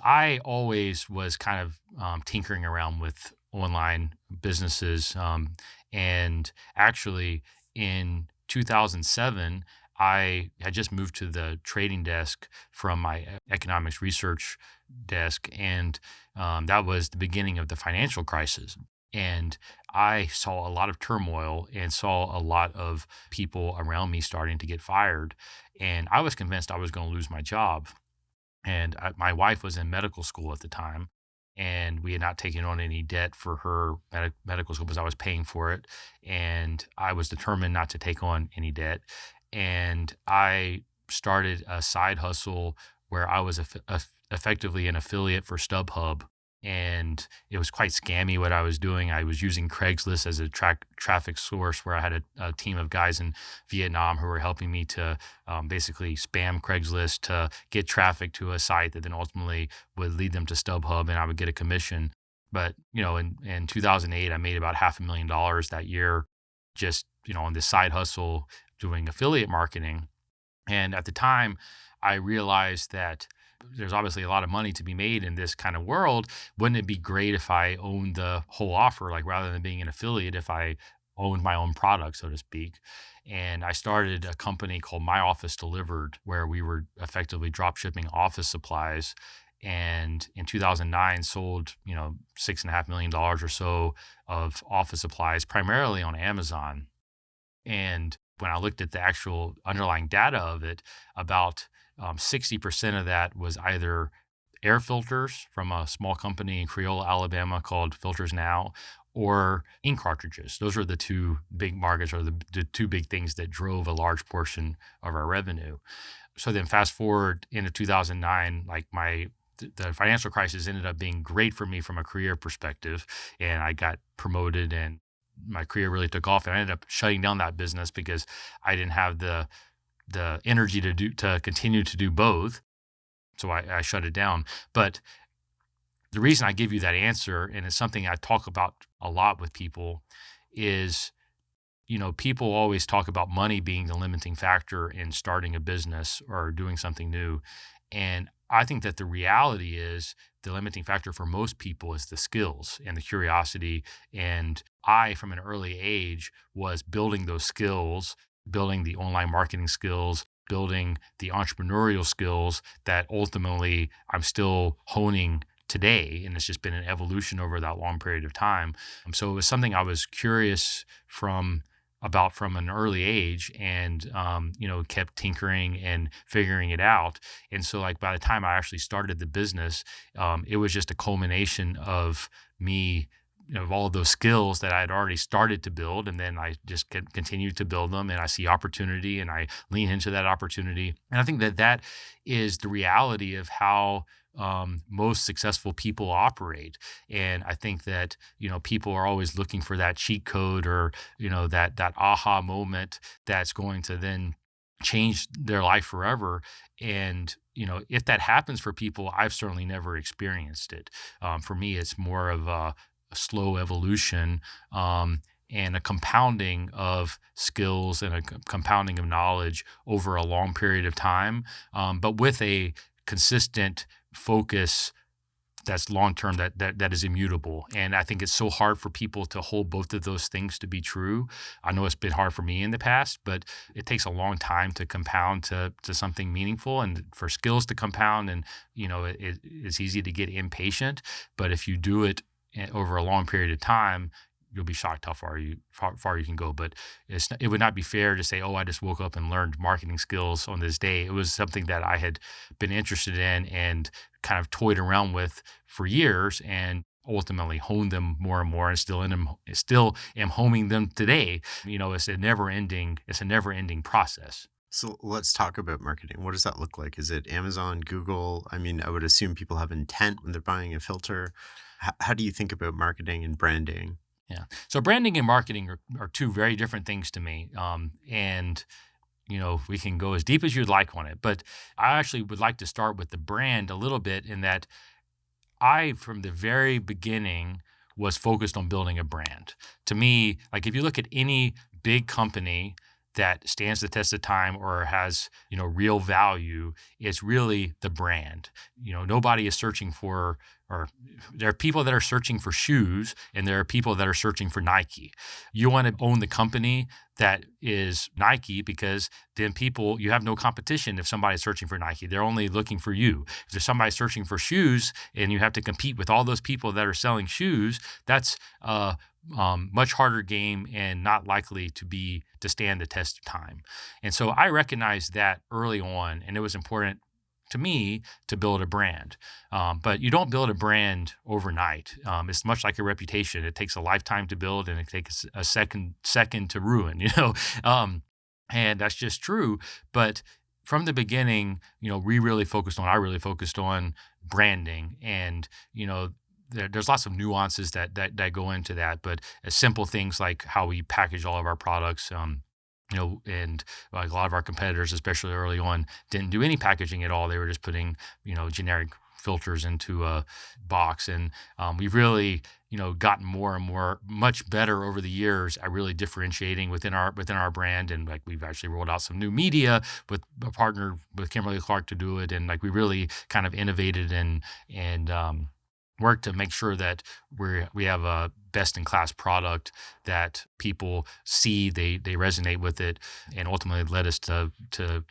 [SPEAKER 1] I always was kind of tinkering around with online businesses. And actually in 2007, I had just moved to the trading desk from my economics research desk, and that was the beginning of the financial crisis. And I saw a lot of turmoil and saw a lot of people around me starting to get fired. And I was convinced I was going to lose my job. And my wife was in medical school at the time, and we had not taken on any debt for her medical school because I was paying for it. And I was determined not to take on any debt. And I started a side hustle where I was effectively an affiliate for StubHub. And it was quite scammy what I was doing. I was using Craigslist as a traffic source where I had a team of guys in Vietnam who were helping me to basically spam Craigslist to get traffic to a site that then ultimately would lead them to StubHub and I would get a commission. But, in 2008, I made about $500,000 that year just, on this side hustle doing affiliate marketing. And at the time, I realized that there's obviously a lot of money to be made in this kind of world. Wouldn't it be great if I owned the whole offer, like rather than being an affiliate, if I owned my own product, so to speak. And I started a company called My Office Delivered, where we were effectively drop shipping office supplies. And in 2009, sold $6.5 million or so of office supplies, primarily on Amazon. And when I looked at the actual underlying data of it, about 60% of that was either air filters from a small company in Creole, Alabama called Filters Now, or ink cartridges. Those are the two big markets, or the two big things that drove a large portion of our revenue. So then fast forward into 2009, like the financial crisis ended up being great for me from a career perspective, and I got promoted and my career really took off, and I ended up shutting down that business because I didn't have the energy to continue to do both. So I shut it down. But the reason I give you that answer, and it's something I talk about a lot with people, is people always talk about money being the limiting factor in starting a business or doing something new. And I think that the reality is the limiting factor for most people is the skills and the curiosity. And I, from an early age, was building those skills, building the online marketing skills, building the entrepreneurial skills that ultimately I'm still honing today. And it's just been an evolution over that long period of time. So it was something I was curious about from an early age, and kept tinkering and figuring it out. And so like by the time I actually started the business, it was just a culmination of me, of all of those skills that I had already started to build, and then I just continued to build them, and I see opportunity and I lean into that opportunity. And I think that is the reality of how most successful people operate. And I think that, people are always looking for that cheat code, or, that aha moment that's going to then change their life forever. And, if that happens for people, I've certainly never experienced it. For me, it's more of a slow evolution, and a compounding of skills and a compounding of knowledge over a long period of time, but with a consistent focus that's long term, that is immutable. And I think it's so hard for people to hold both of those things to be true. I know it's been hard for me in the past, but it takes a long time to compound to something meaningful, and for skills to compound. And it's easy to get impatient, but if you do it over a long period of time, you'll be shocked how far you can go. But it would not be fair to say, oh, I just woke up and learned marketing skills on this day. It was something that I had been interested in and kind of toyed around with for years, and ultimately honed them more and more, and still am homing them today. It's a never ending process.
[SPEAKER 2] So let's talk about marketing. What does that look like? Is it Amazon, Google? I mean, I would assume people have intent when they're buying a filter. How do you think about marketing and branding?
[SPEAKER 1] Yeah. So branding and marketing are two very different things to me. And we can go as deep as you'd like on it, but I actually would like to start with the brand a little bit, in that I, from the very beginning, was focused on building a brand. To me, like if you look at any big company that stands the test of time or has, real value, it's really the brand. Nobody is searching for, or there are people that are searching for shoes, and there are people that are searching for Nike. You want to own the company that is Nike, because then you have no competition. If somebody's searching for Nike, they're only looking for you. If there's somebody searching for shoes and you have to compete with all those people that are selling shoes, that's much harder game and not likely to stand the test of time. And so I recognized that early on, and it was important to me to build a brand. But you don't build a brand overnight. It's much like a reputation. It takes a lifetime to build, and it takes a second to ruin, and that's just true. But from the beginning, I really focused on branding, and, there's lots of nuances that go into that, but simple things like how we package all of our products, and like a lot of our competitors, especially early on, didn't do any packaging at all. They were just putting, generic filters into a box. And we've really, gotten more and more, much better over the years at really differentiating within our brand. And like we've actually rolled out some new media with a partner with Kimberly Clark to do it. And like we really kind of innovated and work to make sure that we have a best in class product that people see, they resonate with it, and ultimately led us to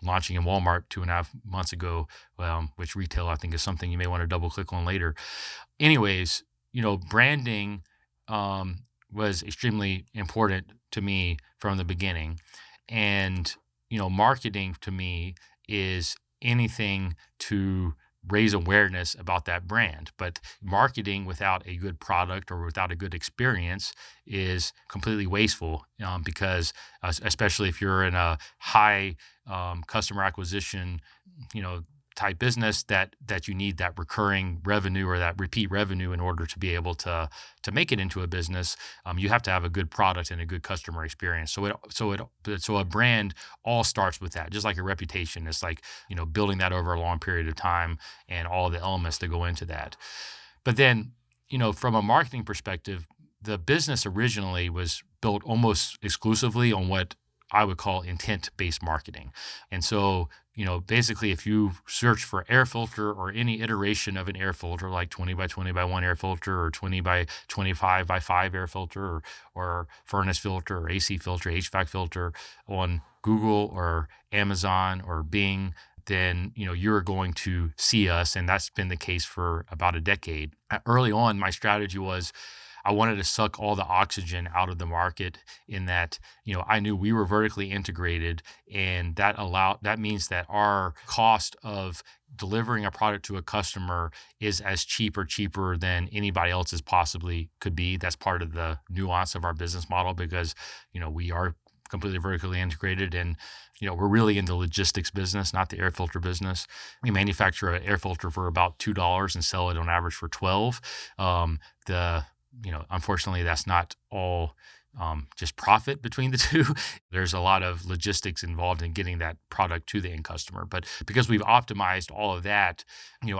[SPEAKER 1] launching in Walmart 2.5 months ago, which retail I think is something you may want to double click on later. Anyways, branding was extremely important to me from the beginning, and marketing to me is anything to raise awareness about that brand. But marketing without a good product or without a good experience is completely wasteful, because especially if you're in a high customer acquisition, type business that you need that recurring revenue or that repeat revenue in order to be able to make it into a business. You have to have a good product and a good customer experience. So a brand all starts with that, just like a reputation. It's like, building that over a long period of time and all the elements that go into that. But then, from a marketing perspective, the business originally was built almost exclusively on what I would call intent-based marketing. And so, basically if you search for air filter or any iteration of an air filter, like 20 by 20 by 1 air filter or 20 by 25 by 5 air filter or furnace filter or AC filter, HVAC filter on Google or Amazon or Bing, then, you're going to see us. And that's been the case for about a decade. Early on, my strategy was I wanted to suck all the oxygen out of the market, in that, I knew we were vertically integrated, and that means that our cost of delivering a product to a customer is as cheap or cheaper than anybody else's possibly could be. That's part of the nuance of our business model, because, we are completely vertically integrated, and we're really in the logistics business, not the air filter business. We manufacture an air filter for about $2 and sell it on average for 12. Unfortunately, that's not all just profit between the two. There's a lot of logistics involved in getting that product to the end customer. But because we've optimized all of that,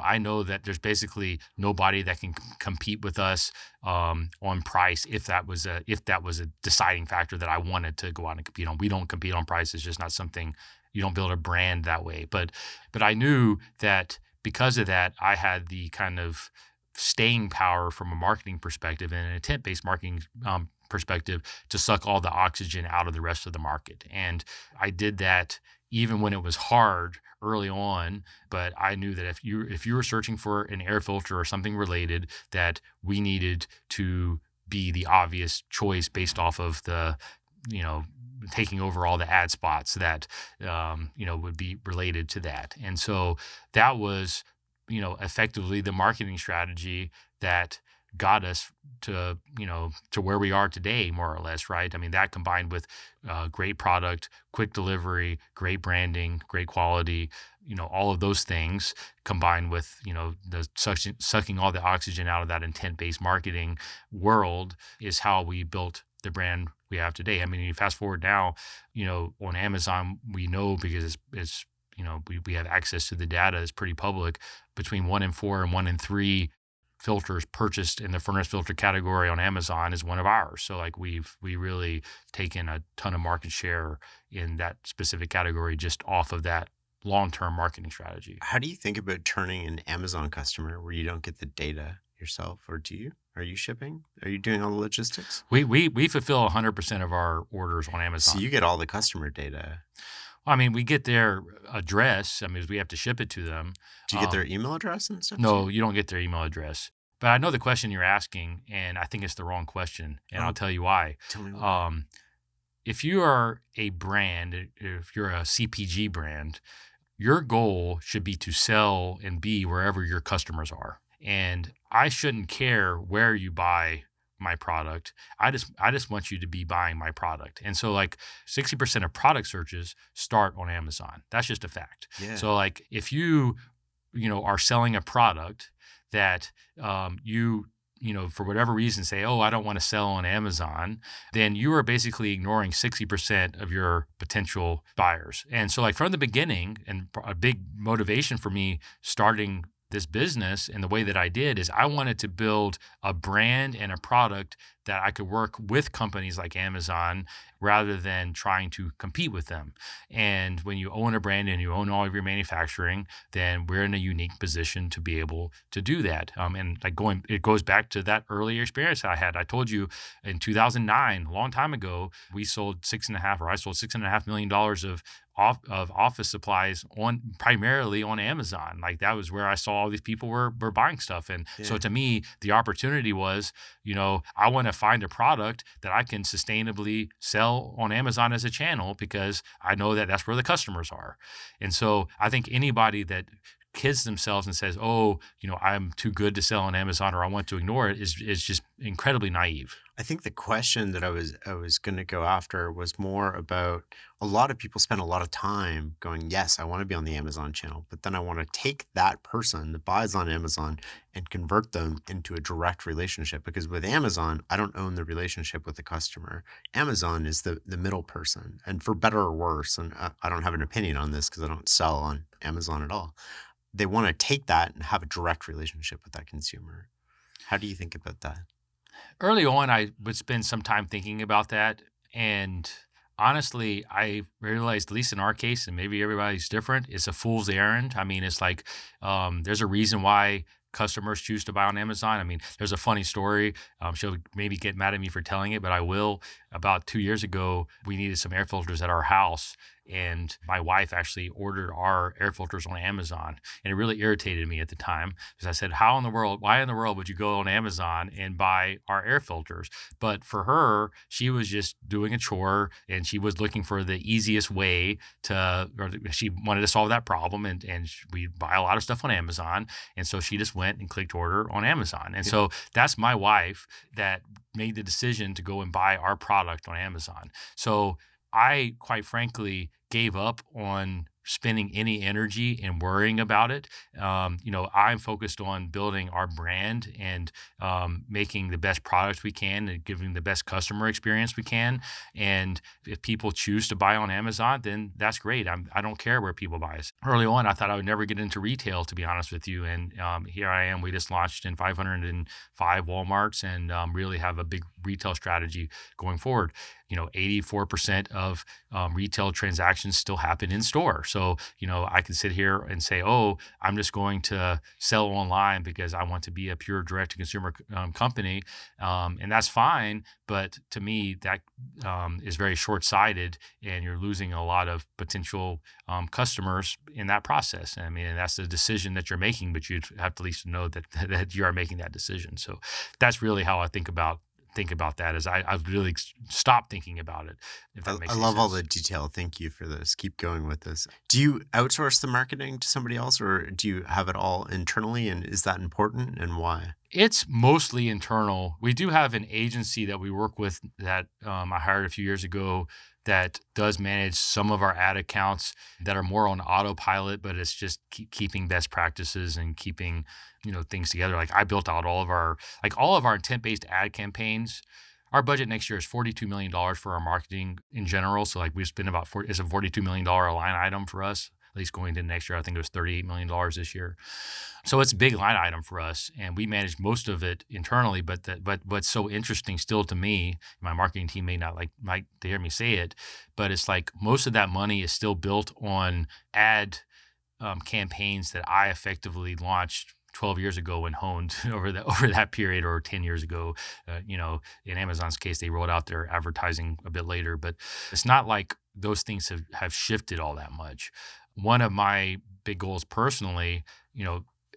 [SPEAKER 1] I know that there's basically nobody that can compete with us on price, if that was a deciding factor that I wanted to go out and compete on. We don't compete on price. It's just not something. You don't build a brand that way. But I knew that because of that, I had the kind of staying power from a marketing perspective and an intent-based marketing perspective to suck all the oxygen out of the rest of the market. And I did that even when it was hard early on. But I knew that if you were searching for an air filter or something related, that we needed to be the obvious choice based off of the, taking over all the ad spots that, would be related to that. And so that was, effectively the marketing strategy that got us to where we are today, more or less, right? I mean, that combined with great product, quick delivery, great branding, great quality, all of those things combined with, the sucking all the oxygen out of that intent-based marketing world is how we built the brand we have today. I mean, you fast forward now, on Amazon, we know because it's we have access to the data. It's pretty public. Between 1 in 4 and 1 in 3 filters purchased in the furnace filter category on Amazon is one of ours. So like we really taken a ton of market share in that specific category just off of that long-term marketing strategy.
[SPEAKER 2] How do you think about turning an Amazon customer where you don't get the data yourself, or do you? Are you shipping? Are you doing all the logistics?
[SPEAKER 1] We fulfill 100% of our orders on Amazon.
[SPEAKER 2] So you get all the customer data.
[SPEAKER 1] I mean, we get their address. I mean, we have to ship it to them.
[SPEAKER 2] Do you get their email address and stuff?
[SPEAKER 1] No, you don't get their email address. But I know the question you're asking, and I think it's the wrong question, and I'll tell you why.
[SPEAKER 2] Tell me why.
[SPEAKER 1] If you are a brand, if you're a CPG brand, your goal should be to sell and be wherever your customers are. And I shouldn't care where you buy my product. I just want you to be buying my product. And so like 60% of product searches start on Amazon. That's just a fact.
[SPEAKER 2] Yeah.
[SPEAKER 1] So like if you are selling a product that you for whatever reason say, oh, I don't want to sell on Amazon, then you are basically ignoring 60% of your potential buyers. And so like from the beginning, and a big motivation for me starting this business and the way that I did is I wanted to build a brand and a product that I could work with companies like Amazon rather than trying to compete with them. And when you own a brand and you own all of your manufacturing, then we're in a unique position to be able to do that. And like it goes back to that earlier experience I had. I told you in 2009, a long time ago, I sold $6.5 million of office supplies on primarily on Amazon. Like that was where I saw all these people were buying stuff. And so to me, the opportunity was, I want to find a product that I can sustainably sell on Amazon as a channel because I know that that's where the customers are. And so I think anybody that kids themselves and says, oh, I'm too good to sell on Amazon or I want to ignore it is just incredibly naive.
[SPEAKER 2] I think the question that I was going to go after was more about a lot of people spend a lot of time going, yes, I want to be on the Amazon channel, but then I want to take that person that buys on Amazon and convert them into a direct relationship. Because with Amazon, I don't own the relationship with the customer. Amazon is the middle person. And for better or worse, and I don't have an opinion on this because I don't sell on Amazon at all. They want to take that and have a direct relationship with that consumer. How do you think about that?
[SPEAKER 1] Early on, I would spend some time thinking about that. And honestly, I realized, at least in our case, and maybe everybody's different, it's a fool's errand. I mean, it's like there's a reason why customers choose to buy on Amazon. I mean, there's a funny story. She'll maybe get mad at me for telling it, but I will. About 2 years ago, we needed some air filters at our house. And my wife actually ordered our air filters on Amazon. And it really irritated me at the time because I said, why in the world would you go on Amazon and buy our air filters? But for her, she was just doing a chore and she was looking for the easiest way she wanted to solve that problem. And we buy a lot of stuff on Amazon. And so she just went and clicked order on Amazon. And so that's my wife that made the decision to go and buy our product on Amazon. So I, quite frankly, gave up on spending any energy and worrying about it. I'm focused on building our brand and making the best products we can and giving the best customer experience we can. And if people choose to buy on Amazon, then that's great. I don't care where people buy us. Early on, I thought I would never get into retail, to be honest with you. And here I am. We just launched in 505 Walmarts and really have a big retail strategy going forward. 84% of retail transactions still happen in store. So, I can sit here and say, oh, I'm just going to sell online because I want to be a pure direct to consumer company. And that's fine. But to me, that is very short sighted and you're losing a lot of potential customers in that process. I mean, that's the decision that you're making, but you have to at least know that you are making that decision. So that's really how I think about that is I've really stopped thinking about it. If that makes
[SPEAKER 2] I
[SPEAKER 1] any
[SPEAKER 2] love all
[SPEAKER 1] sense.
[SPEAKER 2] the detail. Thank you for this. Keep going with this. Do you outsource the marketing to somebody else or do you have it all internally? And is that important and why?
[SPEAKER 1] It's mostly internal. We do have an agency that we work with that I hired a few years ago that does manage some of our ad accounts that are more on autopilot, but it's just keeping best practices and keeping, things together. Like I built out all of our intent-based ad campaigns. Our budget next year is $42 million for our marketing in general. So like we spend it's a $42 million line item for us, at least going into next year. I think it was $38 million this year. So it's a big line item for us, and we manage most of it internally. But what's so interesting still to me, my marketing team may not like to hear me say it, but it's like most of that money is still built on ad campaigns that I effectively launched 12 years ago and honed over that period, or 10 years ago. In Amazon's case, they rolled out their advertising a bit later, but it's not like those things have shifted all that much. One of my big goals personally,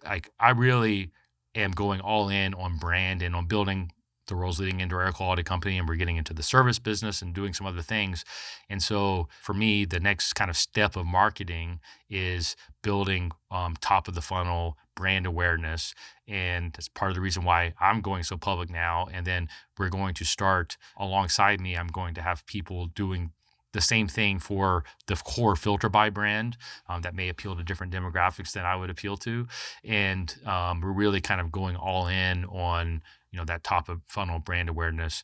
[SPEAKER 1] I really am going all in on brand and on building the world's leading indoor air quality company, and we're getting into the service business and doing some other things. And so for me, the next kind of step of marketing is building top of the funnel brand awareness. And that's part of the reason why I'm going so public now. And then we're going to start alongside me. I'm going to have people doing the same thing for the core Filterbuy brand that may appeal to different demographics than I would appeal to. And we're really kind of going all in on, that top of funnel brand awareness.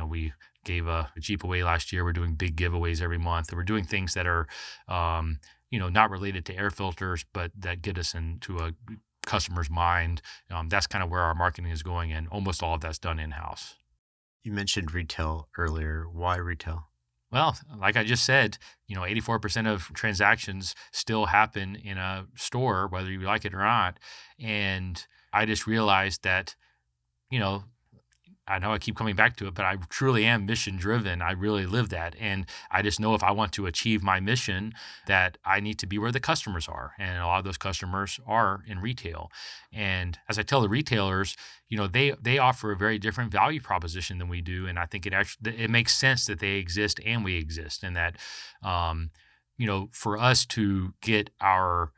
[SPEAKER 1] We gave a Jeep away last year. We're doing big giveaways every month. We're doing things that are, not related to air filters, but that get us into a customer's mind. That's kind of where our marketing is going, and almost all of that's done in-house.
[SPEAKER 2] You mentioned retail earlier. Why retail?
[SPEAKER 1] Well, like I just said, 84% of transactions still happen in a store, whether you like it or not. And I just realized that, you know, I know I keep coming back to it, but I truly am mission driven. I really live that. And I just know if I want to achieve my mission, that I need to be where the customers are. And a lot of those customers are in retail. And as I tell the retailers, they offer a very different value proposition than we do. And I think it makes sense that they exist and we exist. And that, for us to get our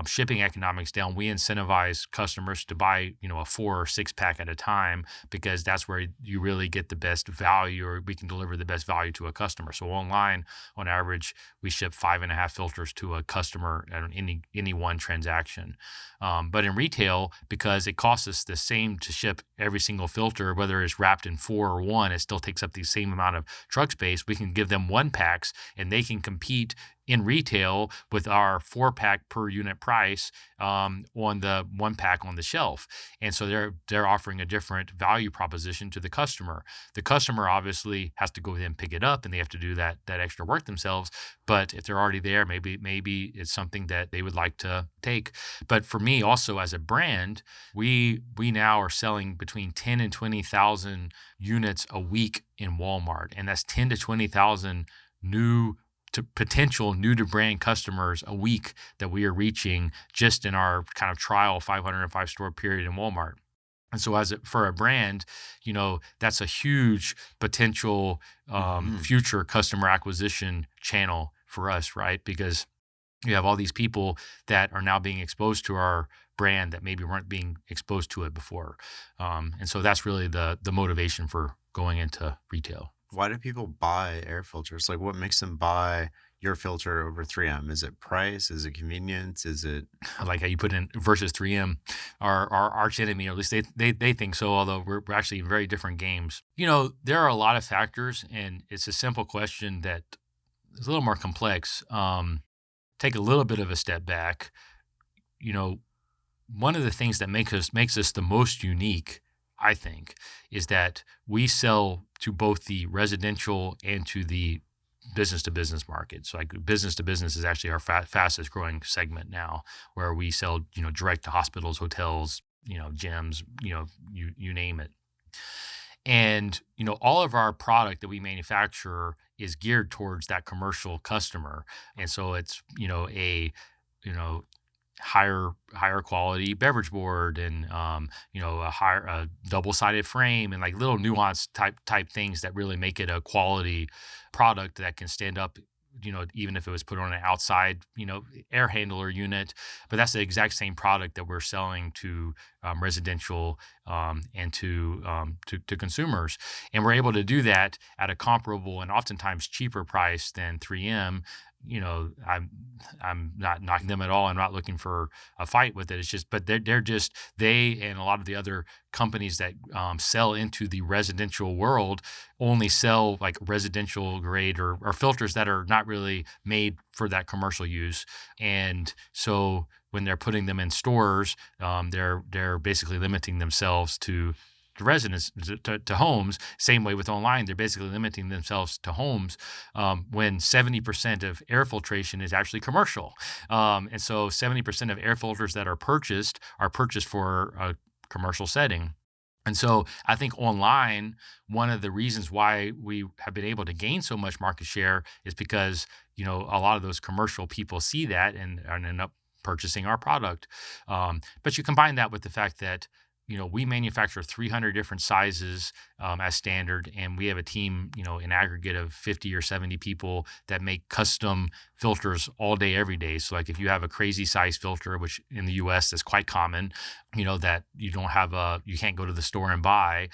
[SPEAKER 1] shipping economics down, we incentivize customers to buy, a 4 or 6 pack at a time, because that's where you really get the best value, or we can deliver the best value to a customer. So online, on average, we ship 5.5 filters to a customer at any one transaction. But in retail, because it costs us the same to ship every single filter, whether it's wrapped in 4 or 1, it still takes up the same amount of truck space. We can give them 1 packs, and they can compete in retail with our 4-pack per unit price on the 1 pack on the shelf. And so they're offering a different value proposition to the customer. The customer obviously has to go ahead and pick it up, and they have to do that extra work themselves. But if they're already there, maybe it's something that they would like to take. But for me, also as a brand, we now are selling between 10 and 20,000 units a week in Walmart, and that's 10 to 20,000 potential new to brand customers a week that we are reaching just in our kind of trial 505 store period in Walmart. And so for a brand, that's a huge potential future customer acquisition channel for us, right? Because you have all these people that are now being exposed to our brand that maybe weren't being exposed to it before. And so that's really the motivation for going into retail.
[SPEAKER 2] Why do people buy air filters? Like, what makes them buy your filter over 3M? Is it price? Is it convenience? Is it
[SPEAKER 1] I like how you put in versus 3M, our arch enemy, or at least they think so, although we're actually in very different games. There are a lot of factors, and it's a simple question that is a little more complex. Take a little bit of a step back. One of the things that makes us the most unique, I think, is that we sell to both the residential and to the business-to-business market. So like business-to-business is actually our fastest growing segment now, where we sell, direct to hospitals, hotels, gyms, you name it. And, all of our product that we manufacture is geared towards that commercial customer. And so it's, a, higher quality beverage board, and a double-sided frame, and like little nuanced type things that really make it a quality product that can stand up, even if it was put on an outside air handler unit. But that's the exact same product that we're selling to residential and to consumers, and we're able to do that at a comparable and oftentimes cheaper price than 3M. I'm not knocking them at all. I'm not looking for a fight with it. It's just, but they and a lot of the other companies that sell into the residential world only sell like residential grade or filters that are not really made for that commercial use. And so when they're putting them in stores, they're basically limiting themselves to residents, to homes. Same way with online, they're basically limiting themselves to homes, when 70% of air filtration is actually commercial. And so 70% of air filters that are purchased for a commercial setting. And so I think online, one of the reasons why we have been able to gain so much market share is because, a lot of those commercial people see that and end up purchasing our product. But you combine that with the fact that we manufacture 300 different sizes as standard, and we have a team, in aggregate of 50 or 70 people that make custom filters all day, every day. So like if you have a crazy size filter, which in the US is quite common, that you can't go to the store and buy,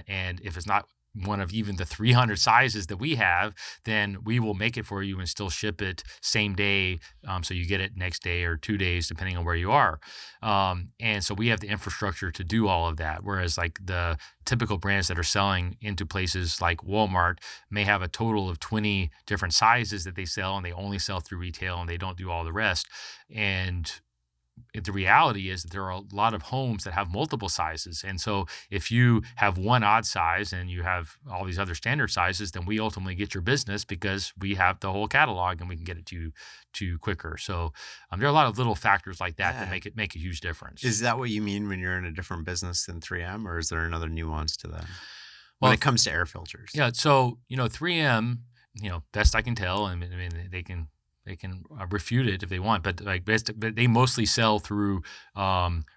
[SPEAKER 1] and if it's not one of even the 300 sizes that we have, then we will make it for you and still ship it same day. So you get it next day or 2 days, depending on where you are. And so we have the infrastructure to do all of that. Whereas like the typical brands that are selling into places like Walmart may have a total of 20 different sizes that they sell, and they only sell through retail, and they don't do all the rest. And the reality is that there are a lot of homes that have multiple sizes. And so if you have one odd size and you have all these other standard sizes, then we ultimately get your business because we have the whole catalog and we can get it to you quicker. So there are a lot of little factors like that that
[SPEAKER 2] Yeah.
[SPEAKER 1] make a huge difference.
[SPEAKER 2] Is that what you mean when you're in a different business than 3M, or is there another nuance to that when
[SPEAKER 1] Well,
[SPEAKER 2] it comes to air filters?
[SPEAKER 1] yeah. So 3M, best I can tell, I mean they can refute it if they want, but but they mostly sell through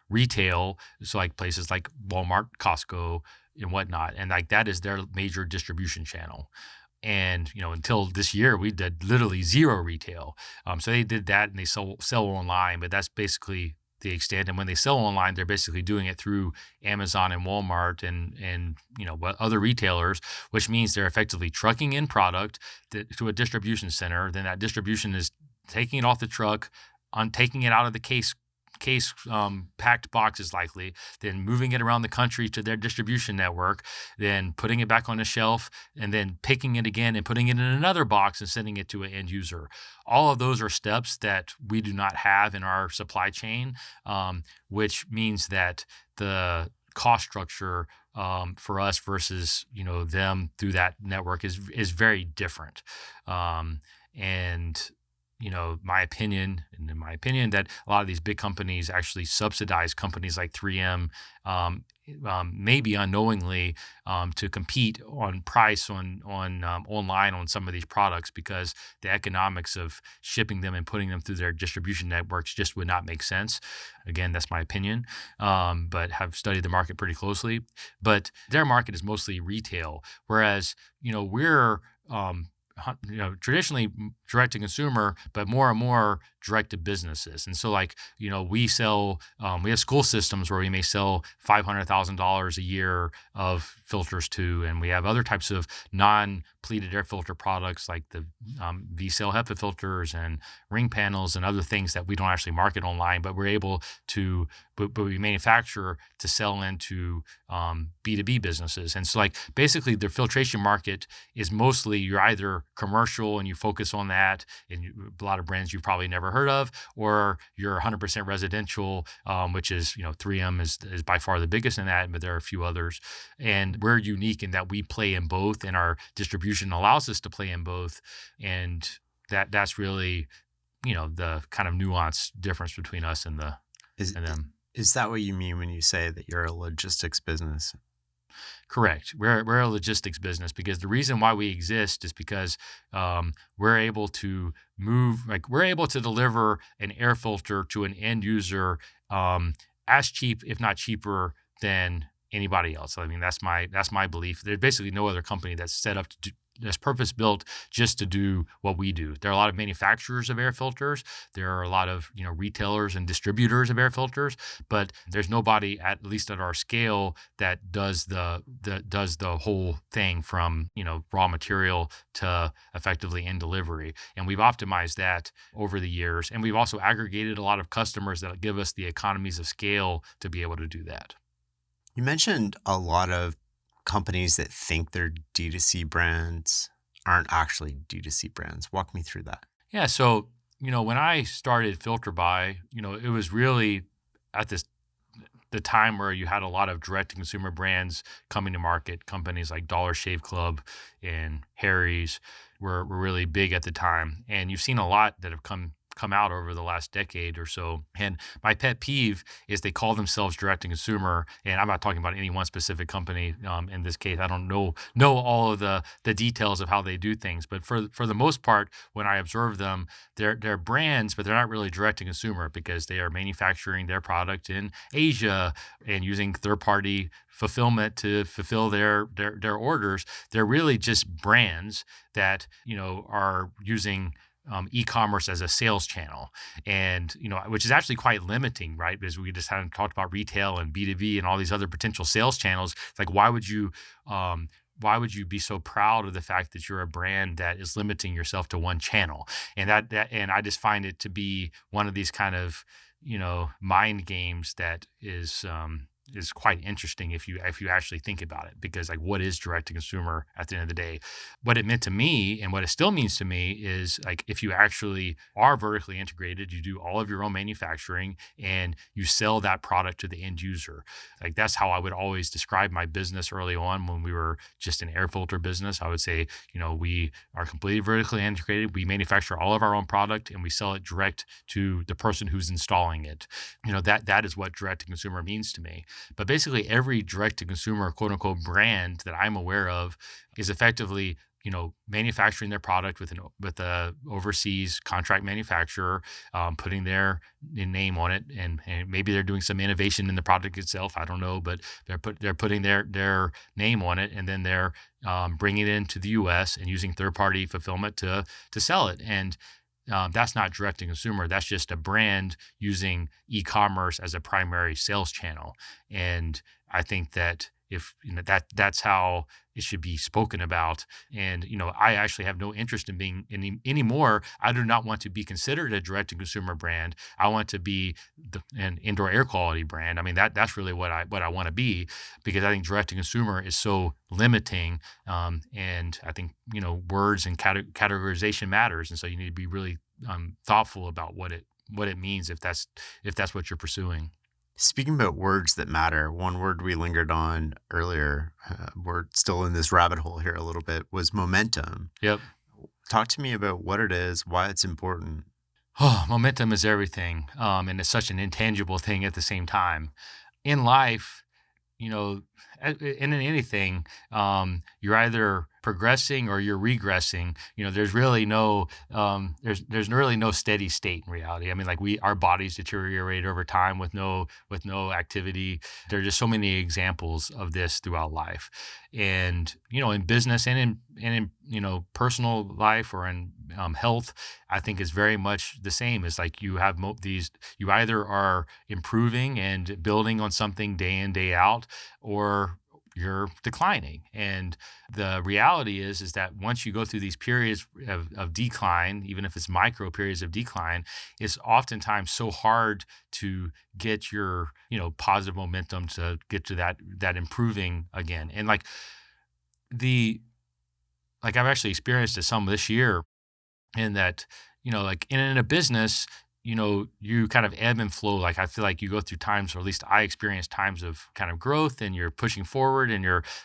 [SPEAKER 1] retail, so like places like Walmart, Costco, and whatnot, and like that is their major distribution channel. And until this year, we did literally zero retail. So they did that, and they sell online, but that's basically the extent. And when they sell online, they're basically doing it through Amazon and Walmart and what other retailers, which means they're effectively trucking in product to a distribution center. Then that distribution is taking it off the truck, on taking it out of the case packed boxes likely, then moving it around the country to their distribution network, then putting it back on the shelf, and then picking it again and putting it in another box and sending it to an end user. All of those are steps that we do not have in our supply chain, which means that the cost structure for us versus them through that network is very different. And my opinion, and in my opinion, that a lot of these big companies actually subsidize companies like 3M, maybe unknowingly, to compete on price on online on some of these products, because the economics of shipping them and putting them through their distribution networks just would not make sense. Again, that's my opinion, but have studied the market pretty closely. But their market is mostly retail, whereas we're traditionally direct to consumer, but more and more direct to businesses. And so we sell, we have school systems where we may sell $500,000 a year of filters to, and we have other types of non-pleated air filter products like the V-Cell HEPA filters and ring panels and other things that we don't actually market online, but we're able to, but we manufacture to sell into B2B businesses. And so basically the filtration market is mostly, you're either commercial and you focus on that, and a lot of brands you've probably never heard of, or you're 100% residential, which is 3M is by far the biggest in that, but there are a few others. And we're unique in that we play in both, and our distribution allows us to play in both. And that's really the kind of nuanced difference between us and them.
[SPEAKER 2] Is that what you mean when you say that you're a logistics business?
[SPEAKER 1] Correct. We're a logistics business, because the reason why we exist is because we're able to we're able to deliver an air filter to an end user as cheap, if not cheaper, than anybody else. I mean, that's my belief. There's basically no other company that's set up to do, that's purpose built just to do what we do. There are a lot of manufacturers of air filters. There are a lot of retailers and distributors of air filters, but there's nobody, at least at our scale, that does the whole thing from raw material to effectively end delivery. And we've optimized that over the years, and we've also aggregated a lot of customers that give us the economies of scale to be able to do that.
[SPEAKER 2] You mentioned a lot of companies that think they're D2C brands aren't actually D2C brands. Walk me through that.
[SPEAKER 1] Yeah. So, when I started Filterbuy, it was really at the time where you had a lot of direct to consumer brands coming to market. Companies like Dollar Shave Club and Harry's were really big at the time. And you've seen a lot that have come out over the last decade or so. And my pet peeve is they call themselves direct to consumer. And I'm not talking about any one specific company. In this case, I don't know all of the details of how they do things. But for the most part, when I observe them, they're brands, but they're not really direct to consumer, because they are manufacturing their product in Asia and using third-party fulfillment to fulfill their orders. They're really just brands that are using e-commerce as a sales channel, and which is actually quite limiting, right? Because we just haven't talked about retail and B2B and all these other potential sales channels. It's like, why would you be so proud of the fact that you're a brand that is limiting yourself to one channel? And and I just find it to be one of these kind of mind games that is is quite interesting if you actually think about it, because like what is direct to consumer at the end of the day? What it meant to me and what it still means to me is like if you actually are vertically integrated, you do all of your own manufacturing and you sell that product to the end user. Like that's how I would always describe my business early on when we were just an air filter business. I would say, we are completely vertically integrated. We manufacture all of our own product and we sell it direct to the person who's installing it. That is what direct to consumer means to me. But basically every direct to consumer quote unquote brand that I'm aware of is effectively manufacturing their product with a overseas contract manufacturer, putting their name on it, and maybe they're doing some innovation in the product itself. I don't know, but they're putting their name on it, and then they're bringing it into the U.S. and using third party fulfillment to sell it. And that's not direct to consumer. That's just a brand using e-commerce as a primary sales channel. And I think that if that's how it should be spoken about. And I actually have no interest in being anymore. I do not want to be considered a direct to consumer brand. I want to be an indoor air quality brand. I mean that's really what I want to be, because I think direct to consumer is so limiting. And I think words and categorization matters, and so you need to be really thoughtful about what it means if that's what you're pursuing.
[SPEAKER 2] Speaking about words that matter, one word we lingered on earlier, we're still in this rabbit hole here a little bit, was momentum.
[SPEAKER 1] Yep.
[SPEAKER 2] Talk to me about what it is, why it's important.
[SPEAKER 1] Oh, momentum is everything. And it's such an intangible thing at the same time. In life, and in anything, you're either progressing or you're regressing. There's really no there's really no steady state in reality. I mean, like our bodies deteriorate over time with no activity. There are just so many examples of this throughout life, and in business and in personal life or in health, I think is very much the same. It's like you have you either are improving and building on something day in day out, or you're declining. And the reality is that once you go through these periods of decline, even if it's micro periods of decline, it's oftentimes so hard to get your, positive momentum to get to that improving again. And I've actually experienced it some this year, in that, in a business, you kind of ebb and flow. Like I feel like you go through times, or at least I experience times of kind of growth, and you're pushing forward, and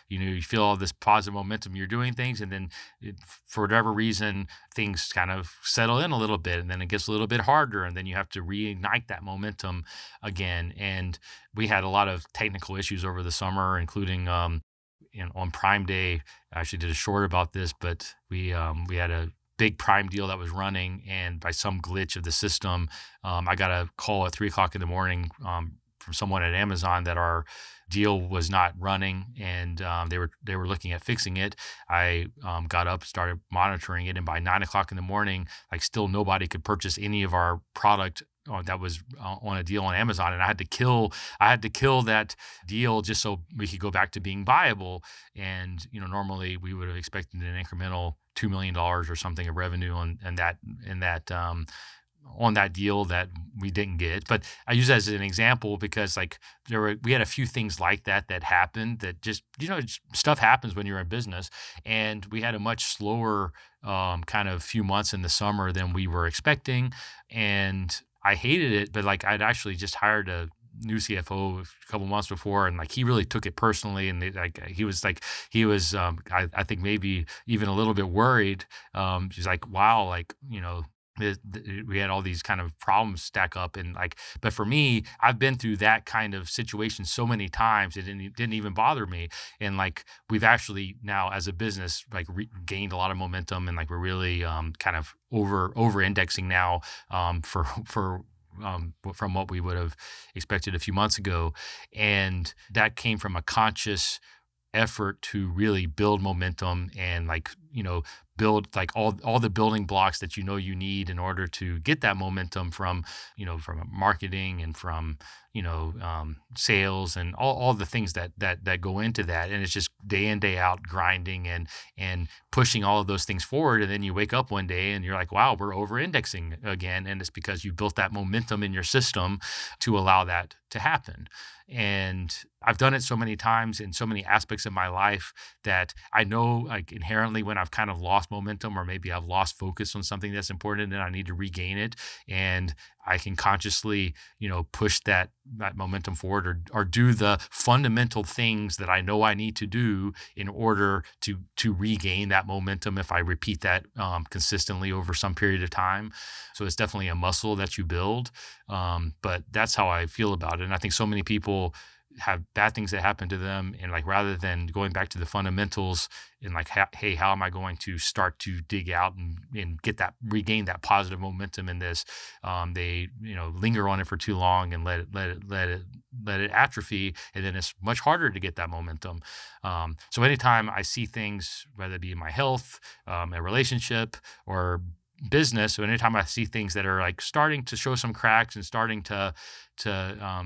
[SPEAKER 1] you feel all this positive momentum. You're doing things, and then for whatever reason, things kind of settle in a little bit, and then it gets a little bit harder, and then you have to reignite that momentum again. And we had a lot of technical issues over the summer, including on Prime Day. I actually did a short about this, but we had a big Prime deal that was running, and by some glitch of the system, I got a call at 3:00 in the morning from someone at Amazon that our deal was not running, and they were looking at fixing it. I got up, started monitoring it, and by 9:00 in the morning, like still nobody could purchase any of our product that was on a deal on Amazon, and I had to kill that deal just so we could go back to being viable. And normally we would have expected an incremental $2 million or something of revenue on that deal that we didn't get. But I use that as an example because we had a few things like that happened, that just stuff happens when you're in business, and we had a much slower kind of few months in the summer than we were expecting, and I hated it. But I'd actually just hired a new CFO a couple months before, and he really took it personally, and he was I think maybe even a little bit worried. She's like, wow, we had all these kind of problems stack up, and but for me, I've been through that kind of situation so many times it didn't even bother me. And we've actually now as a business gained a lot of momentum, and we're really kind of over indexing now from what we would have expected a few months ago. And that came from a conscious effort to really build momentum and build like all the building blocks that you need in order to get that momentum from, from marketing and from, sales and all the things that go into that. And it's just day in, day out grinding and pushing all of those things forward. And then you wake up one day and you're like, wow, we're over indexing again. And it's because you built that momentum in your system to allow that to happen. And I've done it so many times in so many aspects of my life that I know, like, inherently when I've kind of lost momentum, or maybe I've lost focus on something that's important and I need to regain it. And I can consciously, push that momentum forward, or do the fundamental things that I know I need to do in order to regain that momentum if I repeat that consistently over some period of time. So it's definitely a muscle that you build. But that's how I feel about it. And I think so many people have bad things that happen to them, and like, rather than going back to the fundamentals and like, hey, how am I going to start to dig out and regain that positive momentum in this? They linger on it for too long and let it atrophy, and then it's much harder to get that momentum. So anytime I see things, whether it be in my health, a relationship, or business, so anytime I see things that are like starting to show some cracks and starting to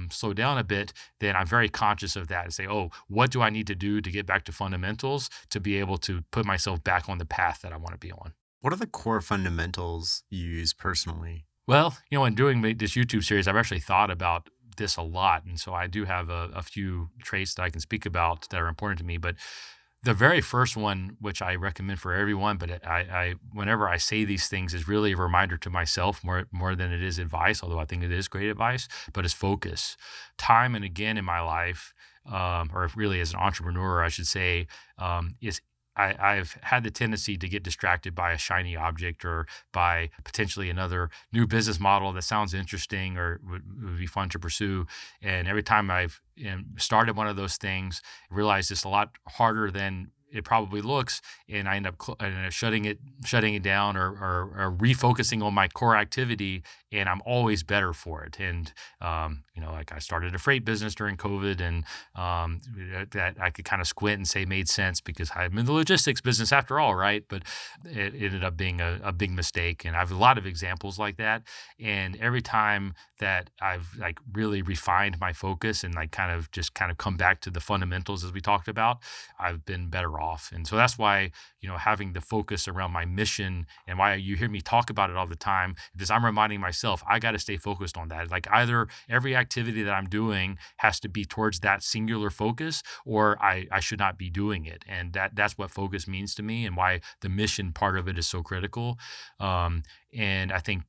[SPEAKER 1] slow down a bit, then I'm very conscious of that and say, oh, what do I need to do to get back to fundamentals to be able to put myself back on the path that I want to be on?
[SPEAKER 2] What are the core fundamentals you use personally?
[SPEAKER 1] Well, in doing this YouTube series, I've actually thought about this a lot. And so I do have a few traits that I can speak about that are important to me. But the very first one, which I recommend for everyone, but I whenever I say these things, is really a reminder to myself more than it is advice, although I think it is great advice, but it's focus. Time and again in my life, or really as an entrepreneur, I should say, is I've had the tendency to get distracted by a shiny object, or by potentially another new business model that sounds interesting or would be fun to pursue. And every time I've started one of those things, I realized it's a lot harder than it probably looks, and I end up shutting it down, or refocusing on my core activity, and I'm always better for it. And like, I started a freight business during COVID, and that I could kind of squint and say made sense because I'm in the logistics business after all, right? But it ended up being a big mistake, and I have a lot of examples like that. And every time that I've like really refined my focus and like kind of come back to the fundamentals as we talked about, I've been better off. And so that's why, having the focus around my mission, and why you hear me talk about it all the time, because I'm reminding myself, I got to stay focused on that. Like, either every activity that I'm doing has to be towards that singular focus, or I should not be doing it. And that's what focus means to me, and why the mission part of it is so critical. And I think,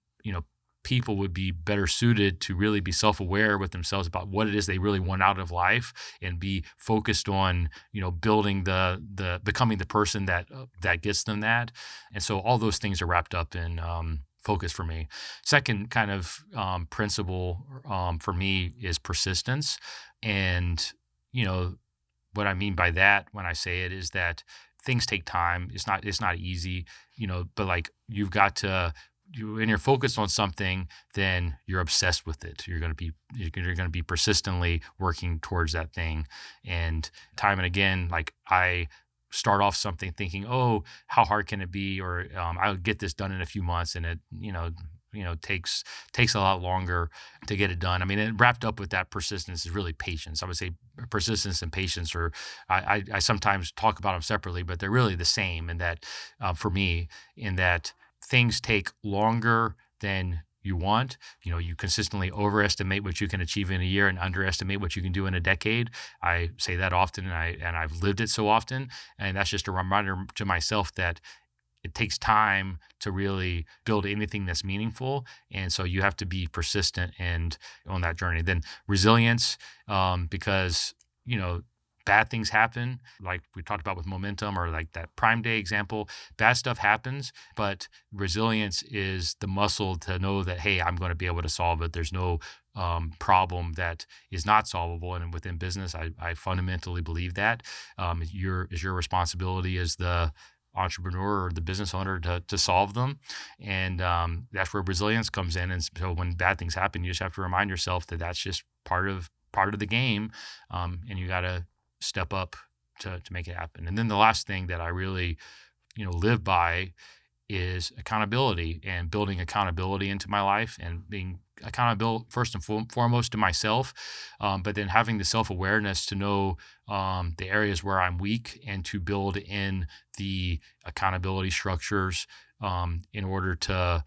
[SPEAKER 1] people would be better suited to really be self-aware with themselves about what it is they really want out of life, and be focused on, building the becoming the person that gets them that. And so all those things are wrapped up in focus for me. Second kind of principle for me is persistence. And, what I mean by that when I say it is that things take time. It's not easy, but like, when you're focused on something, then you're obsessed with it. You're going to be persistently working towards that thing. And time and again, like, I start off something thinking, oh, how hard can it be? Or I'll get this done in a few months, and it, takes a lot longer to get it done. I mean, it wrapped up with that persistence is really patience. I would say persistence and patience are, I sometimes talk about them separately, but they're really the same in that, for me, in that things take longer than you want. You consistently overestimate what you can achieve in a year and underestimate what you can do in a decade. I say that often, and I've lived it so often. And that's just a reminder to myself that it takes time to really build anything that's meaningful. And so you have to be persistent and on that journey. Then resilience, because, bad things happen, like we talked about with momentum, or like that Prime Day example. Bad stuff happens, but resilience is the muscle to know that, hey, I'm going to be able to solve it. There's no problem that is not solvable. And within business, I fundamentally believe that it's your responsibility as the entrepreneur or the business owner to solve them. And that's where resilience comes in. And so when bad things happen, you just have to remind yourself that that's just part of the game, and you got to step up to make it happen. And then the last thing that I really live by is accountability and building accountability into my life and being accountable first and foremost to myself, but then having the self-awareness to know the areas where I'm weak and to build in the accountability structures in order to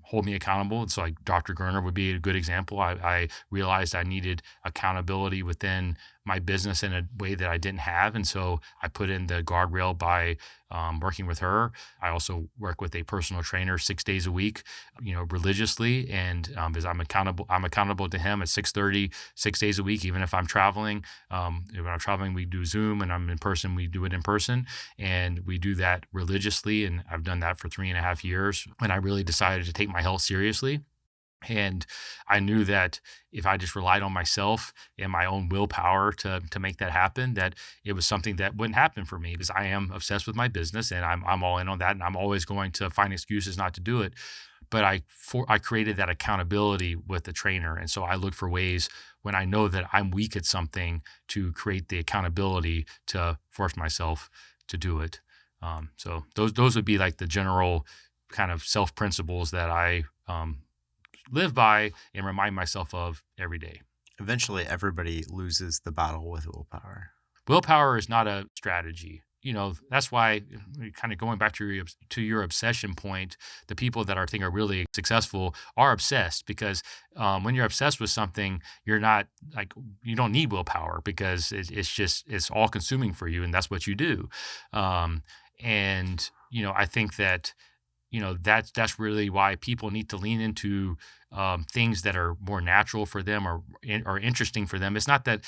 [SPEAKER 1] hold me accountable. And so like Dr. Gerner would be a good example. I realized I needed accountability within my business in a way that I didn't have. And so I put in the guardrail by working with her. I also work with a personal trainer 6 days a week, religiously. And because I'm accountable to him at 6:30, 6 days a week, even if I'm traveling. When I'm traveling, we do Zoom, and I'm in person, we do it in person. And we do that religiously. And I've done that for 3.5 years when I really decided to take my health seriously. And I knew that if I just relied on myself and my own willpower to make that happen, that it was something that wouldn't happen for me because I am obsessed with my business and I'm all in on that, and I'm always going to find excuses not to do it. But I created that accountability with the trainer, and so I look for ways when I know that I'm weak at something to create the accountability to force myself to do it. So those would be like the general kind of self principles that I live by and remind myself of every day.
[SPEAKER 2] Eventually, everybody loses the battle with willpower.
[SPEAKER 1] Willpower is not a strategy. That's why kind of going back to your obsession point, the people that I think are really successful are obsessed because when you're obsessed with something, you're not like, you don't need willpower because it's all consuming for you and that's what you do. I think that that's really why people need to lean into things that are more natural for them or interesting for them. It's not that,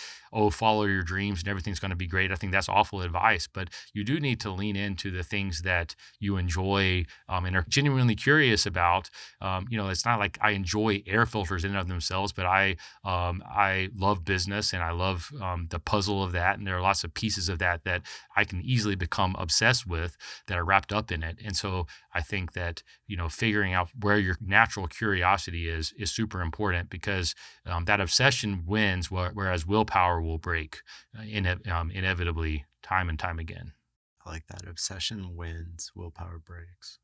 [SPEAKER 1] follow your dreams and everything's going to be great. I think that's awful advice, but you do need to lean into the things that you enjoy and are genuinely curious about. It's not like I enjoy air filters in and of themselves, but I love business and I love the puzzle of that. And there are lots of pieces of that I can easily become obsessed with that are wrapped up in it. And so I think that, figuring out where your natural curiosity is super important because that obsession wins, whereas willpower will break inevitably time and time again.
[SPEAKER 2] I like that. Obsession wins, willpower breaks.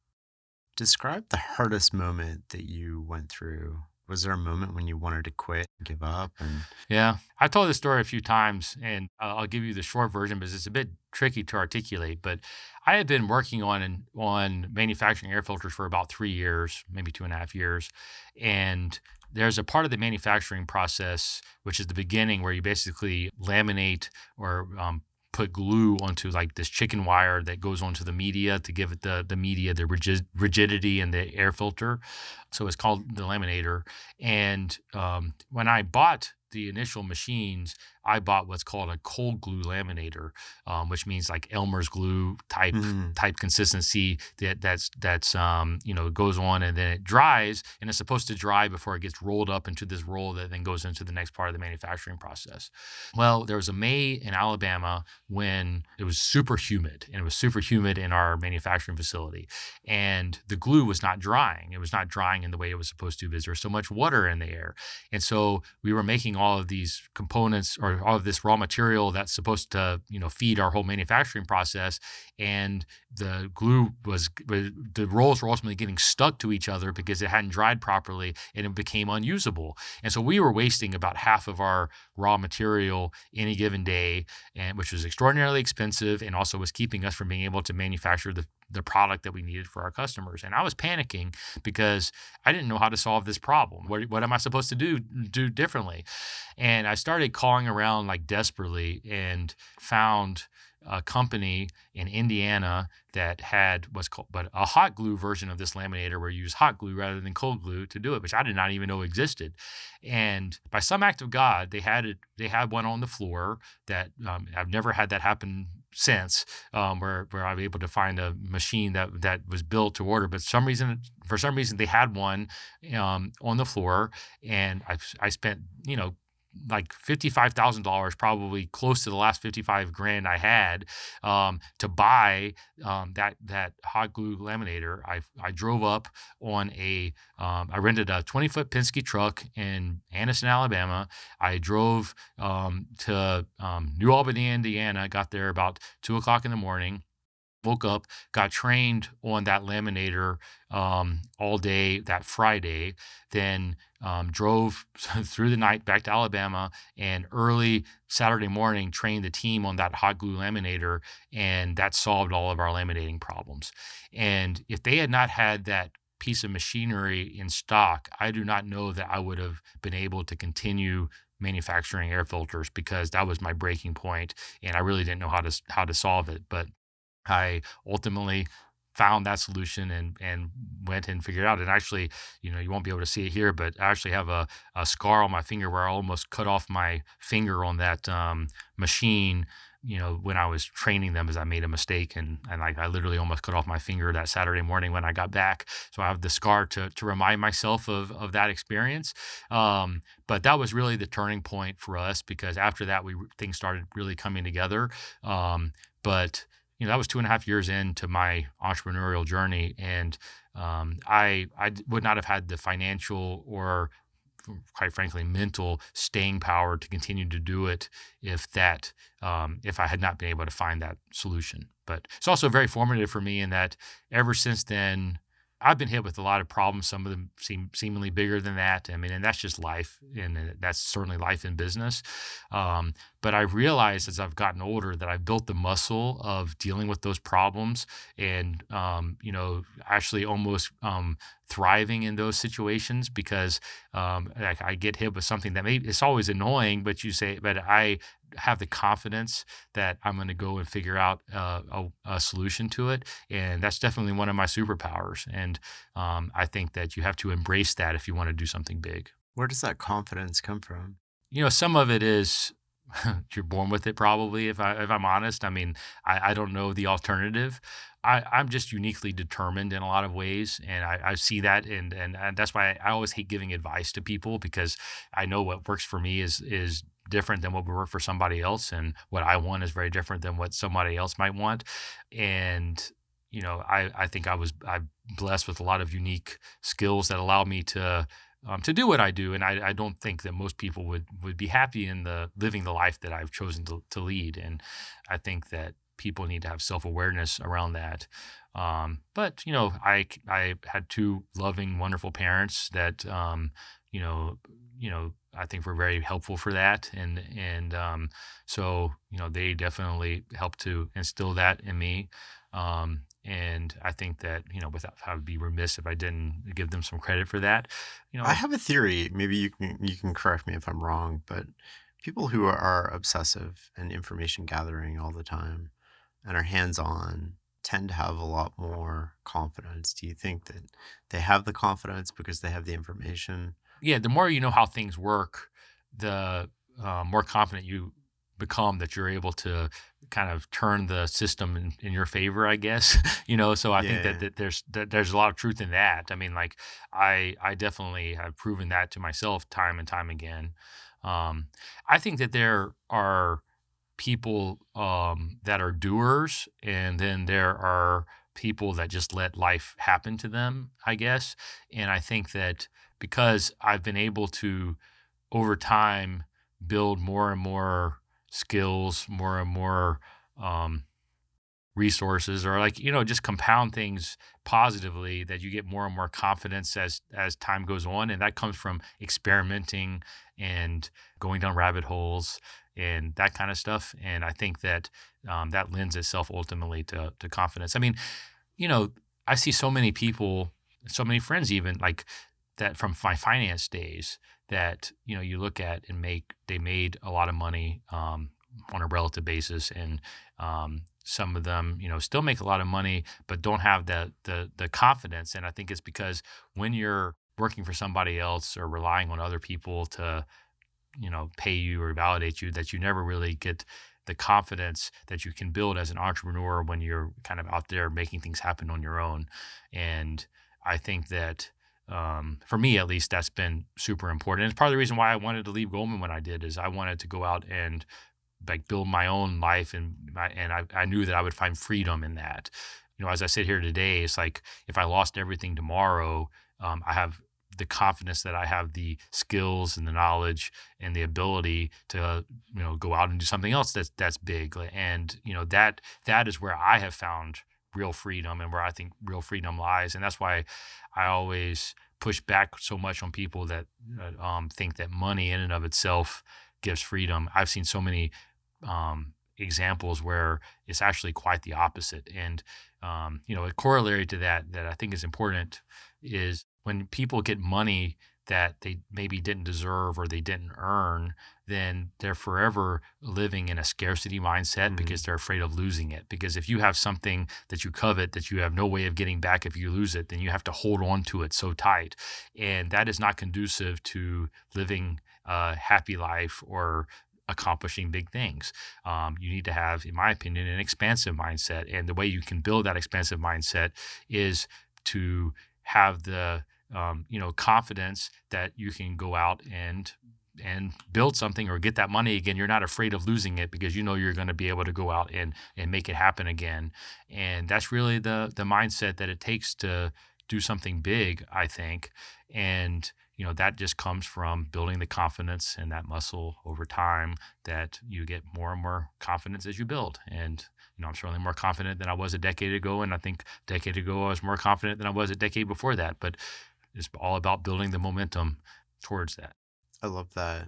[SPEAKER 2] Describe the hardest moment that you went through. Was there a moment when you wanted to quit and give up? And
[SPEAKER 1] Yeah, I've told this story a few times, and I'll give you the short version because it's a bit tricky to articulate. But I had been working on manufacturing air filters for about 3 years, maybe 2.5 years, and there's a part of the manufacturing process, which is the beginning, where you basically laminate or put glue onto like this chicken wire that goes onto the media to give it the media, the rigidity and the air filter. So it's called the laminator. And when I bought the initial machines, I bought what's called a cold glue laminator, which means like Elmer's glue type consistency that's goes on and then it dries, and it's supposed to dry before it gets rolled up into this roll that then goes into the next part of the manufacturing process. Well, there was a May in Alabama when it was super humid, and it was super humid in our manufacturing facility, and the glue was not drying. It was not drying in the way it was supposed to because there was so much water in the air. And so we were making all of these components or all of this raw material that's supposed to, feed our whole manufacturing process. And the rolls were ultimately getting stuck to each other because it hadn't dried properly and it became unusable. And so we were wasting about half of our raw material any given day, and which was extraordinarily expensive and also was keeping us from being able to manufacture the product that we needed for our customers. And I was panicking because I didn't know how to solve this problem. What am I supposed to do differently? And I started calling around like desperately and found a company in Indiana that had what's called a hot glue version of this laminator where you use hot glue rather than cold glue to do it, which I did not even know existed. And by some act of God, they had one on the floor that I've never had that happen since, where I was able to find a machine that was built to order. But for some reason, they had one on the floor, and I spent like $55,000, probably close to the last 55 grand I had to buy that hot glue laminator. I drove up on I rented a 20-foot Penske truck in Anniston, Alabama. I drove to New Albany, Indiana, got there about 2:00 in the morning. Woke up, got trained on that laminator all day that Friday, then drove through the night back to Alabama, and early Saturday morning trained the team on that hot glue laminator, and that solved all of our laminating problems. And if they had not had that piece of machinery in stock, I do not know that I would have been able to continue manufacturing air filters, because that was my breaking point, and I really didn't know how to solve it. But I ultimately found that solution and went and figured it out. And actually, you won't be able to see it here, but I actually have a scar on my finger where I almost cut off my finger on that machine. When I was training them, as I made a mistake, and like I literally almost cut off my finger that Saturday morning when I got back. So I have the scar to remind myself of that experience. But that was really the turning point for us, because after that, things started really coming together. But that was 2.5 years into my entrepreneurial journey, and I would not have had the financial or, quite frankly, mental staying power to continue to do it if I had not been able to find that solution. But it's also very formative for me in that ever since then, I've been hit with a lot of problems. Some of them seem seemingly bigger than that. I mean, and that's just life, and that's certainly life in business. But I've realized as I've gotten older that I've built the muscle of dealing with those problems, and actually almost thriving in those situations, because like I get hit with something that maybe it's always annoying, but I have the confidence that I'm going to go and figure out a solution to it. And that's definitely one of my superpowers. And I think that you have to embrace that if you want to do something big.
[SPEAKER 2] Where does that confidence come from?
[SPEAKER 1] Some of it is you're born with it, probably, if I'm honest. I mean, I don't know the alternative. I'm just uniquely determined in a lot of ways, and I see that, and that's why I always hate giving advice to people, because I know what works for me is different than what would work for somebody else, and what I want is very different than what somebody else might want. And I think I'm blessed with a lot of unique skills that allow me to do what I do. And I don't think that most people would be happy in living the life that I've chosen to lead. And I think that people need to have self-awareness around that. But I had two loving, wonderful parents that, you know, I think were very helpful for that. So, they definitely helped to instill that in me. And I think that, I would be remiss if I didn't give them some credit for that.
[SPEAKER 2] I have a theory. Maybe you can correct me if I'm wrong, but people who are obsessive and information gathering all the time and are hands-on tend to have a lot more confidence. Do you think that they have the confidence because they have the information?
[SPEAKER 1] Yeah, the more you know how things work, the more confident you become that you're able to kind of turn the system in your favor, I guess. So I think
[SPEAKER 2] Yeah.
[SPEAKER 1] that there's a lot of truth in that. I mean, like I definitely have proven that to myself time and time again. I think that there are people that are doers, and then there are people that just let life happen to them, I guess. And I think that because I've been able to, over time, build more and more skills, more and more um, resources, or like just compound things positively, that you get more and more confidence as time goes on, and that comes from experimenting and going down rabbit holes and that kind of stuff. And I think that that lends itself ultimately to confidence. I mean, you know I see so many people, so many friends, even like that from my finance days, that you look at and they made a lot of money on a relative basis, and some of them still make a lot of money but don't have the confidence. And I think it's because when you're working for somebody else or relying on other people to pay you or validate you, that you never really get the confidence that you can build as an entrepreneur when you're kind of out there making things happen on your own. And I think that for me, at least, that's been super important. And it's part of the reason why I wanted to leave Goldman when I did, is I wanted to go out and like build my own life, and I knew that I would find freedom in that. As I sit here today, it's like if I lost everything tomorrow, I have the confidence that I have the skills and the knowledge and the ability to, go out and do something else that's big. And, that is where I have found real freedom and where I think real freedom lies. And that's why I always push back so much on people that think that money in and of itself gives freedom. I've seen so many examples where it's actually quite the opposite. And, a corollary to that I think is important is when people get money that they maybe didn't deserve or they didn't earn, then they're forever living in a scarcity mindset because they're afraid of losing it. Because if you have something that you covet that you have no way of getting back if you lose it, then you have to hold on to it so tight. And that is not conducive to living a happy life or accomplishing big things. You need to have, in my opinion, an expansive mindset. And the way you can build that expansive mindset is to have the confidence that you can go out and build something or get that money again. You're not afraid of losing it because you're going to be able to go out and make it happen again. And that's really the mindset that it takes to do something big, I think. And that just comes from building the confidence and that muscle over time that you get more and more confidence as you build. And I'm certainly more confident than I was a decade ago. And I think a decade ago, I was more confident than I was a decade before that. But it's all about building the momentum towards that.
[SPEAKER 2] I love that.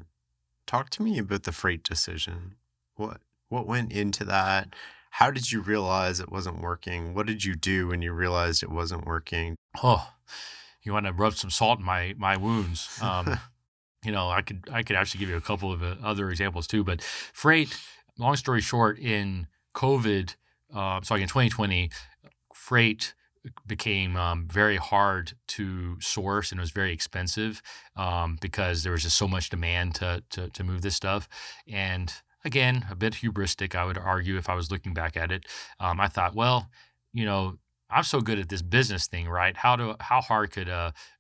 [SPEAKER 2] Talk to me about the freight decision. What went into that? How did you realize it wasn't working? What did you do when you realized it wasn't working?
[SPEAKER 1] Oh, you want to rub some salt in my wounds. I could actually give you a couple of other examples too. But freight, long story short, in COVID, in 2020, freight became very hard to source and it was very expensive because there was just so much demand to move this stuff. And again, a bit hubristic, I would argue, if I was looking back at it. I thought, well, I'm so good at this business thing, right? How hard could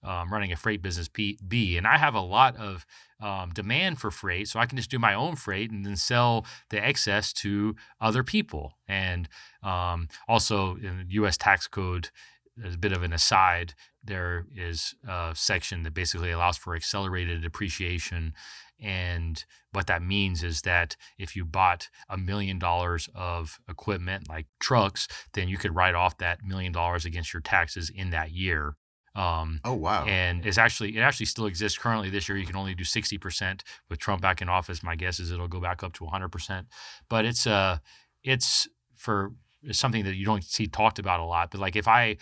[SPEAKER 1] running a freight business be? And I have a lot of demand for freight, so I can just do my own freight and then sell the excess to other people. And also in the U.S. tax code, as a bit of an aside, there is a section that basically allows for accelerated depreciation. And what that means is that if you bought $1 million of equipment like trucks, then you could write off that $1 million against your taxes in that year.
[SPEAKER 2] Oh, wow.
[SPEAKER 1] And it actually still exists currently this year. You can only do 60%. With Trump back in office, my guess is it'll go back up to 100%. But it's something that you don't see talked about a lot. But like if I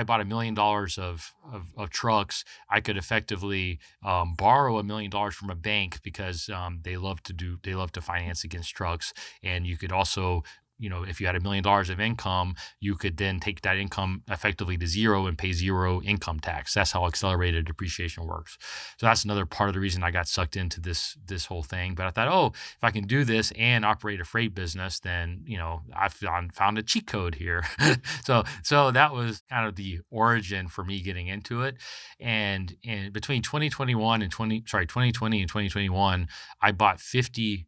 [SPEAKER 1] bought $1 million of trucks, I could effectively borrow $1 million from a bank because they love to finance against trucks. And you could also, if you had $1 million of income, you could then take that income effectively to zero and pay zero income tax. That's how accelerated depreciation works. So that's another part of the reason I got sucked into this whole thing. But I thought, if I can do this and operate a freight business, then I found a cheat code here. So that was kind of the origin for me getting into it. And between 2020 and 2021, I bought 50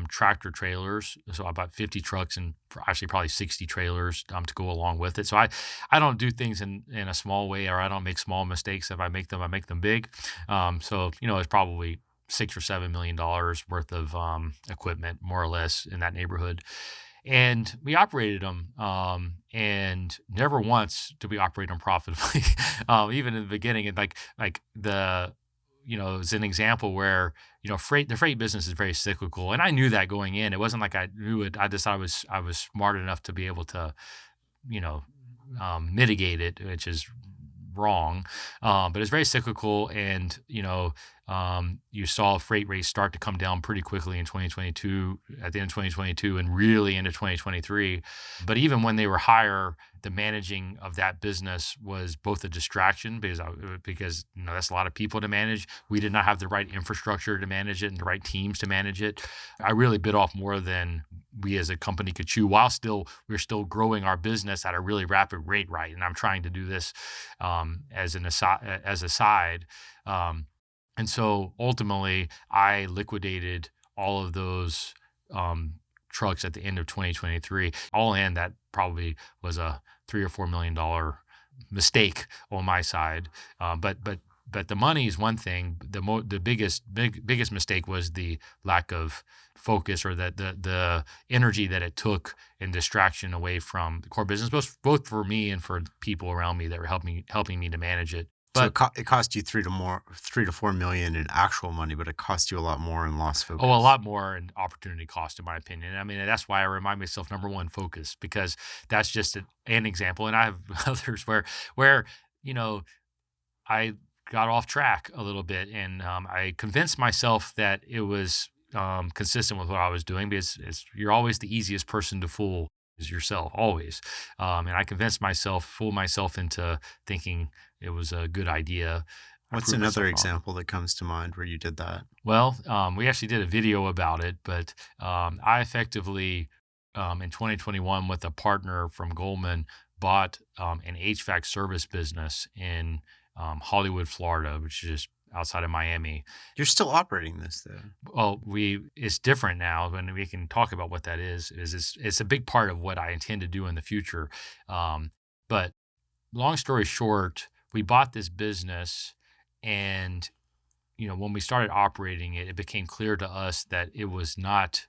[SPEAKER 1] tractor trailers. So I bought 50 trucks and actually probably 60 trailers to go along with it. So I don't do things in a small way, or I don't make small mistakes. If I make them big. It's probably $6 or $7 million worth of equipment, more or less, in that neighborhood. And we operated them, and never once did we operate them profitably. Even in the beginning, and it's an example where, the freight business is very cyclical. And I knew that going in. It wasn't like I knew it. I just thought I was smart enough to be able to, mitigate it, which is wrong. But it's very cyclical. And, you saw freight rates start to come down pretty quickly in 2022, at the end of 2022, and really into 2023. But even when they were higher, the managing of that business was both a distraction because that's a lot of people to manage. We did not have the right infrastructure to manage it and the right teams to manage it. I really bit off more than we as a company could chew, while we're still growing our business at a really rapid rate, right? And I'm trying to do this as a side. And so ultimately, I liquidated all of those trucks at the end of 2023. All in, that probably was a $3 or $4 million mistake on my side. But But the money is one thing. The biggest mistake was the lack of focus, or the energy that it took and distraction away from the core business, both for me and for people around me that were helping me to manage it.
[SPEAKER 2] So
[SPEAKER 1] But
[SPEAKER 2] it cost you 3 to 4 million in actual money, but it cost you a lot more in lost focus.
[SPEAKER 1] a lot more in opportunity cost, in my opinion. I mean, that's why I remind myself, number one, focus, because that's just an example. And I have others where you know I got off track a little bit, and I convinced myself that it was consistent with what I was doing, because you're always the easiest person to fool is yourself, always. And I fooled myself into thinking it was a good idea. I
[SPEAKER 2] What's
[SPEAKER 1] proved
[SPEAKER 2] another
[SPEAKER 1] myself wrong.
[SPEAKER 2] example that comes to mind where you did that?
[SPEAKER 1] Well, we actually did a video about it, but I effectively, in 2021, with a partner from Goldman, bought an HVAC service business in Hollywood, Florida, which is just outside of Miami.
[SPEAKER 2] You're still operating this though.
[SPEAKER 1] Well, it's different now, and we can talk about what that is. It's a big part of what I intend to do in the future. But long story short, we bought this business, and when we started operating it, it became clear to us that it was not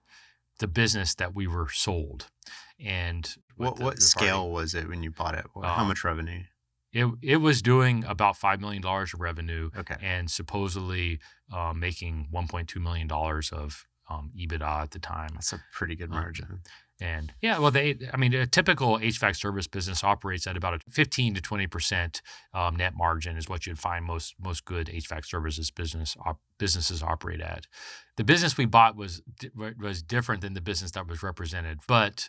[SPEAKER 1] the business that we were sold. And with
[SPEAKER 2] What
[SPEAKER 1] the
[SPEAKER 2] scale
[SPEAKER 1] party,
[SPEAKER 2] was it when you bought it? How
[SPEAKER 1] um,
[SPEAKER 2] much revenue?
[SPEAKER 1] it was doing about $5 million of revenue,
[SPEAKER 2] Okay.
[SPEAKER 1] and supposedly making $1.2 million of EBITDA at the time.
[SPEAKER 2] That's a pretty good
[SPEAKER 1] Um,
[SPEAKER 2] margin.
[SPEAKER 1] And yeah, well, a typical HVAC service business operates at about a 15 to 20% net margin is what you'd find most good HVAC services businesses operate at. The business we bought was different than the business that was represented, but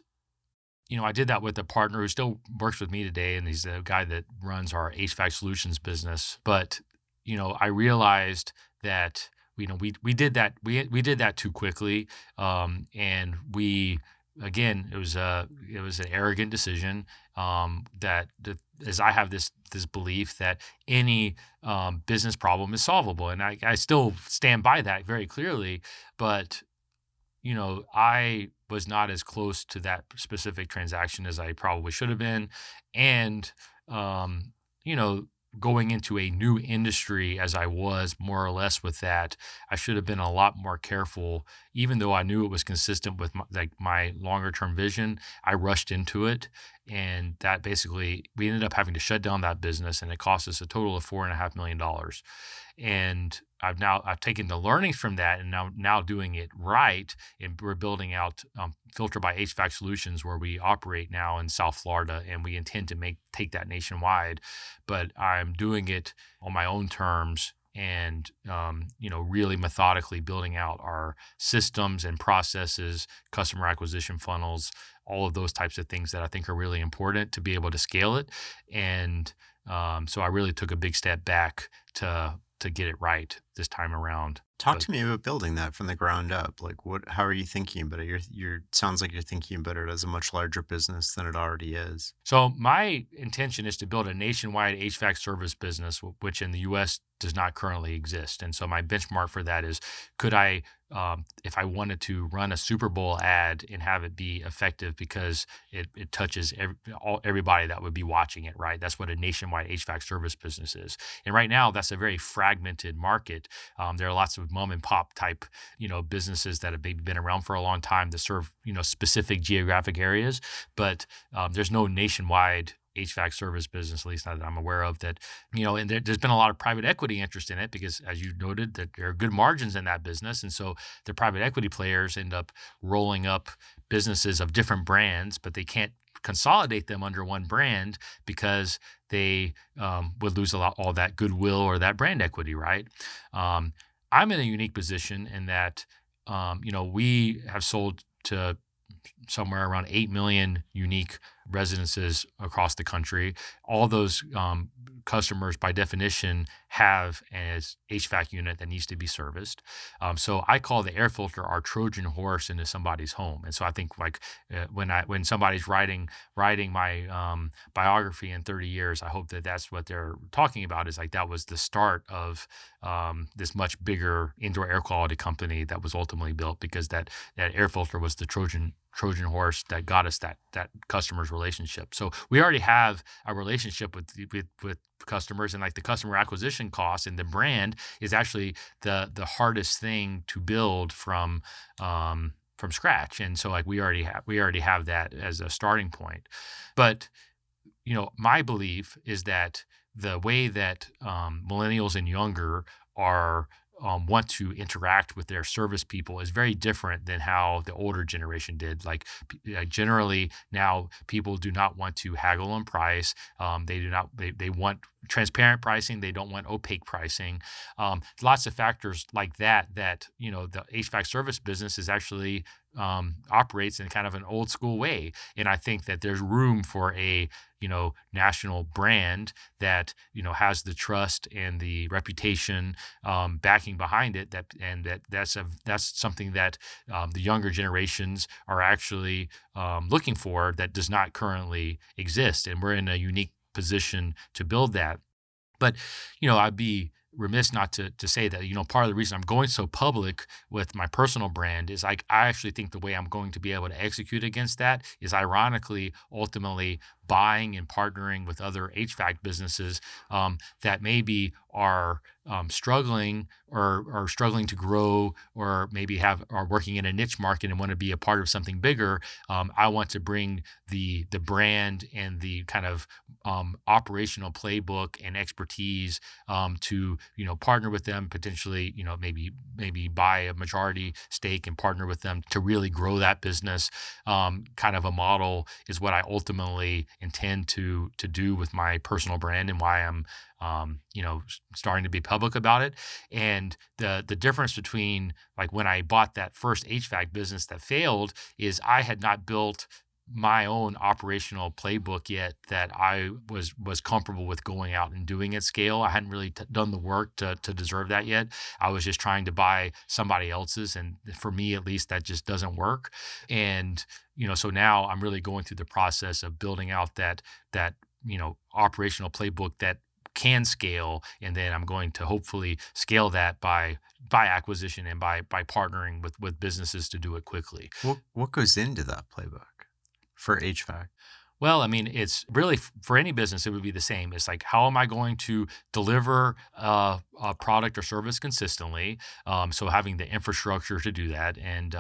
[SPEAKER 1] I did that with a partner who still works with me today, and he's the guy that runs our HVAC solutions business. But I realized that we did that too quickly, and we again it was an arrogant decision. As I have this belief that any business problem is solvable, and I still stand by that very clearly, but I was not as close to that specific transaction as I probably should have been. And, you know, going into a new industry as I was more or less with that, I should have been a lot more careful. Even though I knew it was consistent with my longer term vision, I rushed into it. And that basically, we ended up having to shut down that business, and it cost us a total of $4.5 million. And I've taken the learnings from that, and now doing it right, and we're building out Filterbuy HVAC solutions, where we operate now in South Florida, and we intend to take that nationwide. But I'm doing it on my own terms, and really methodically building out our systems and processes, customer acquisition funnels, all of those types of things that I think are really important to be able to scale it. And so I really took a big step back to get it right this time around.
[SPEAKER 2] Talk
[SPEAKER 1] But
[SPEAKER 2] to me about building that from the ground up. Like, how are you thinking about it? Sounds like you're thinking about it as a much larger business than it already is.
[SPEAKER 1] So my intention is to build a nationwide HVAC service business, which in the U.S. does not currently exist. And so my benchmark for that is, could I, if I wanted to run a Super Bowl ad and have it be effective because it touches everybody that would be watching it, right? That's what a nationwide HVAC service business is. And right now, that's a very fragmented market. There are lots of mom and pop type, businesses that have maybe been around for a long time that serve, specific geographic areas, but there's no nationwide HVAC service business, at least not that I'm aware of, that, and there's been a lot of private equity interest in it because, as you noted, that there are good margins in that business. And so the private equity players end up rolling up businesses of different brands, but they can't consolidate them under one brand because they would lose all that goodwill or that brand equity, right? I'm in a unique position in that, we have sold to somewhere around 8 million unique residences across the country. All those customers, by definition, have an HVAC unit that needs to be serviced. So I call the air filter our Trojan horse into somebody's home. And so I think, like, when somebody's writing my biography in 30 years, I hope that that's what they're talking about, is like that was the start of this much bigger indoor air quality company that was ultimately built, because that air filter was the Trojan Trojan horse that got us that customer's relationship. So we already have a relationship with customers, and like the customer acquisition cost and the brand is actually the hardest thing to build from scratch. And so like we already have that as a starting point. But my belief is that the way that millennials and younger are want to interact with their service people is very different than how the older generation did. Like generally now, people do not want to haggle on price. They do not. They want transparent pricing. They don't want opaque pricing. Lots of factors like that. The HVAC service business is actually operates in kind of an old school way. And I think that there's room for a national brand that has the trust and the reputation backing behind it. That's something that the younger generations are actually looking for that does not currently exist, and we're in a unique position to build that. But I'd be remiss not to say that part of the reason I'm going so public with my personal brand is I actually think the way I'm going to be able to execute against that is ironically ultimately buying and partnering with other HVAC businesses that maybe are struggling or struggling to grow, or maybe are working in a niche market and want to be a part of something bigger. I want to bring the brand and the kind of operational playbook and expertise to partner with them, potentially maybe buy a majority stake and partner with them to really grow that business. Kind of a model is what I ultimately intend to do with my personal brand, and why I'm starting to be public about it. And the difference between like when I bought that first HVAC business that failed is I had not built my own operational playbook yet that I was comfortable with going out and doing at scale. I hadn't really done the work to deserve that yet. I was just trying to buy somebody else's, and for me at least, that just doesn't work. And so now I'm really going through the process of building out that operational playbook that can scale, and then I'm going to hopefully scale that by acquisition and by partnering with businesses to do it quickly.
[SPEAKER 2] What goes into that playbook for HVAC?
[SPEAKER 1] Well, I mean, it's really for any business, it would be the same. It's like, how am I going to deliver a product or service consistently? So having the infrastructure to do that, and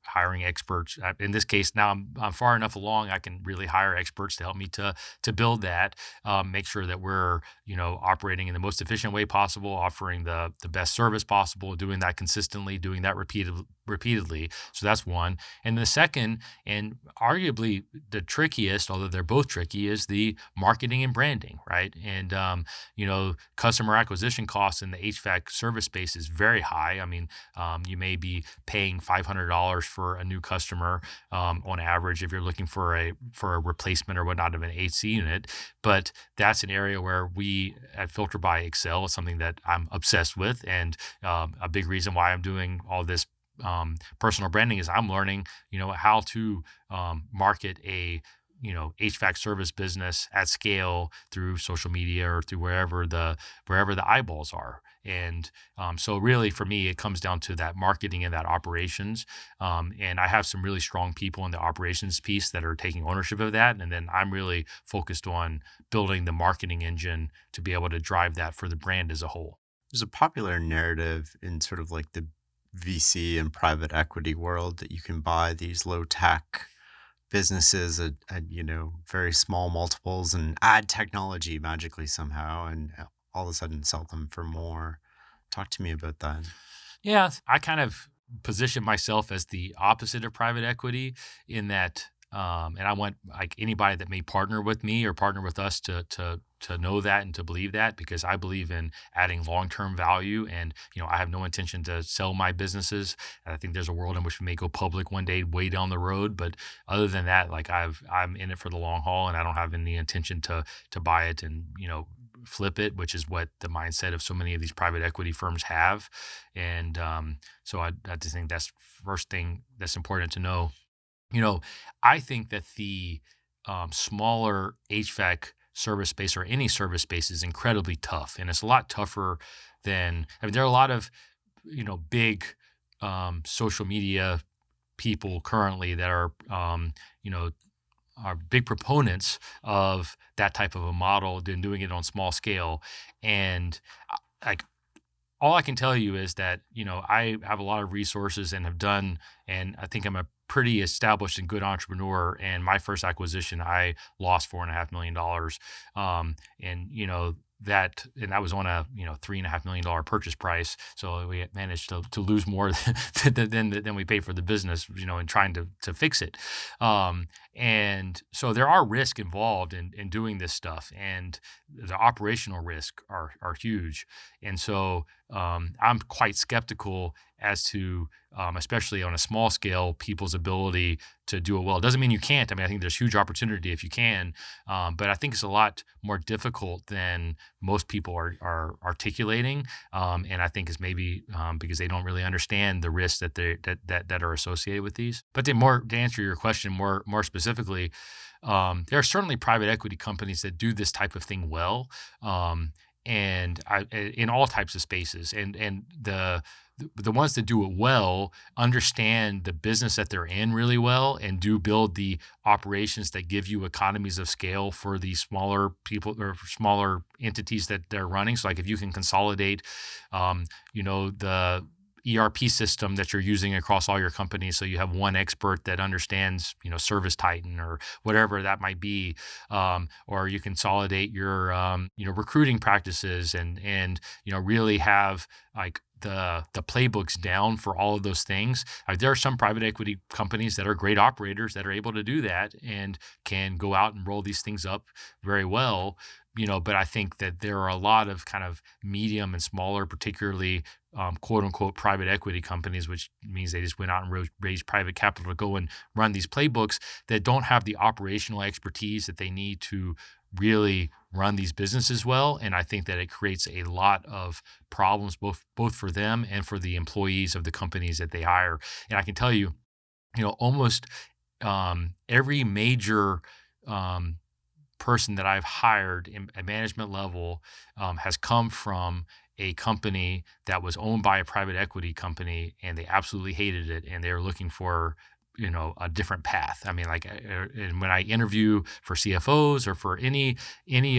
[SPEAKER 1] hiring experts. In this case, now I'm far enough along, I can really hire experts to help me to build that. Make sure that we're operating in the most efficient way possible, offering the best service possible, doing that consistently, doing that repeatedly. So that's one. And the second, and arguably the trickiest, although they're both tricky, is the marketing and branding, right? And customer acquisition costs in the HVAC service space is very high. I mean, you may be paying $500 for a new customer on average if you're looking for a replacement or whatnot of an AC unit. But that's an area where we at Filterbuy excel. It's something that I'm obsessed with, and a big reason why I'm doing all this personal branding is I'm learning, how to market a HVAC service business at scale through social media or through wherever the eyeballs are. And so really for me, it comes down to that marketing and that operations. And I have some really strong people in the operations piece that are taking ownership of that. And then I'm really focused on building the marketing engine to be able to drive that for the brand as a whole.
[SPEAKER 2] There's a popular narrative in sort of like the VC and private equity world that you can buy these low tech businesses at very small multiples and add technology magically somehow, and all of a sudden sell them for more. Talk to me about that.
[SPEAKER 1] Yeah, I kind of position myself as the opposite of private equity in that, and I want like anybody that may partner with me or partner with us to know that and to believe that, because I believe in adding long-term value. And, I have no intention to sell my businesses. I think there's a world in which we may go public one day way down the road. But other than that, like I'm in it for the long haul, and I don't have any intention to buy it and, flip it, which is what the mindset of so many of these private equity firms have. And so I just think that's the first thing that's important to know. I think that the smaller HVAC service space or any service space is incredibly tough, and it's a lot tougher than, there are a lot of, big social media people currently that are, you know, are big proponents of that type of a model, than doing it on small scale. And like, all I can tell you is that, I have a lot of resources and have done, and I think I'm a pretty established and good entrepreneur. And my first acquisition, I lost $4.5 million. And that was on a, $3.5 million purchase price. So we had managed to lose more than we paid for the business, in trying to fix it. And so there are risks involved in doing this stuff, and the operational risk are huge. And so I'm quite skeptical as to, especially on a small scale, people's ability to do it well. It doesn't mean you can't. I mean, I think there's huge opportunity if you can, but I think it's a lot more difficult than most people are articulating. And I think it's maybe because they don't really understand the risks that are associated with these. But to answer your question more specifically, there are certainly private equity companies that do this type of thing well. And in all types of spaces, and the ones that do it well understand the business that they're in really well, and do build the operations that give you economies of scale for the smaller people or smaller entities that they're running. So like if you can consolidate, the ERP system that you're using across all your companies, so you have one expert that understands, Service Titan or whatever that might be, or you consolidate your, recruiting practices, and really have like the playbooks down for all of those things. There are some private equity companies that are great operators that are able to do that and can go out and roll these things up very well. But I think that there are a lot of kind of medium and smaller, particularly quote unquote private equity companies, which means they just went out and raised private capital to go and run these playbooks, that don't have the operational expertise that they need to really run these businesses well. And I think that it creates a lot of problems, both for them and for the employees of the companies that they hire. And I can tell you, almost every major person that I've hired at management level has come from a company that was owned by a private equity company, and they absolutely hated it, and they were looking for a different path. I mean, like, and when I interview for CFOs or for any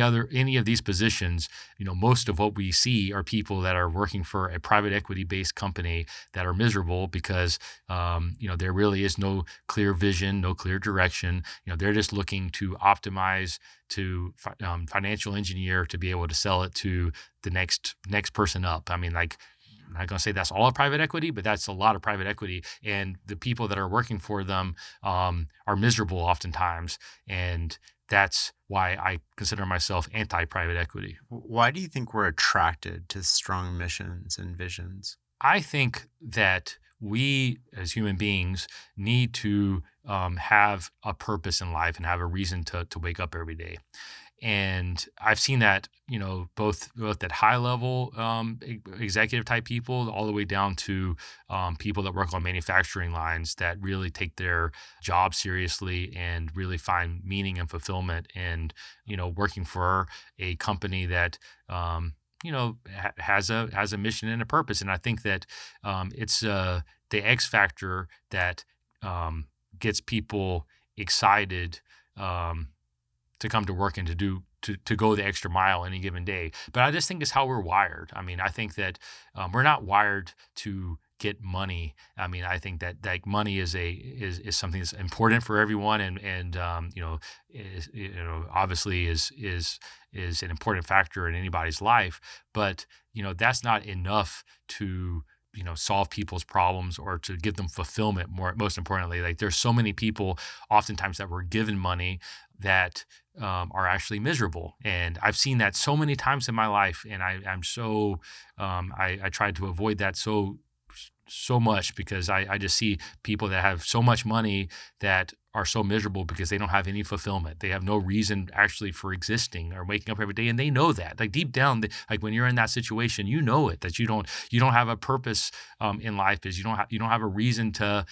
[SPEAKER 1] of these positions, most of what we see are people that are working for a private equity based company that are miserable because, there really is no clear vision, no clear direction. They're just looking to optimize, to financial engineer to be able to sell it to the next person up. I mean, like, I'm not going to say that's all of private equity, but that's a lot of private equity. And the people that are working for them are miserable oftentimes. And that's why I consider myself anti-private equity.
[SPEAKER 2] Why do you think we're attracted to strong missions and visions?
[SPEAKER 1] I think that we as human beings need to have a purpose in life and have a reason to wake up every day. And I've seen that, both at high level executive type people, all the way down to people that work on manufacturing lines that really take their job seriously and really find meaning and fulfillment in, working for a company that, has a mission and a purpose. And I think that it's the X factor that gets people excited to come to work and to go the extra mile any given day. But I just think it's how we're wired. I mean, I think that we're not wired to get money. I mean, I think that like money is something that's important for everyone, and obviously is an important factor in anybody's life. But that's not enough to solve people's problems or to give them fulfillment. Most importantly, like, there's so many people oftentimes that were given money that are actually miserable. And I've seen that so many times in my life. And I'm so, I tried to avoid that so much, because I just see people that have so much money that are so miserable because they don't have any fulfillment. They have no reason actually for existing or waking up every day, and they know that. Like, deep down, like, when you're in that situation, you know it, that you don't have a purpose in life, because you don't have a reason to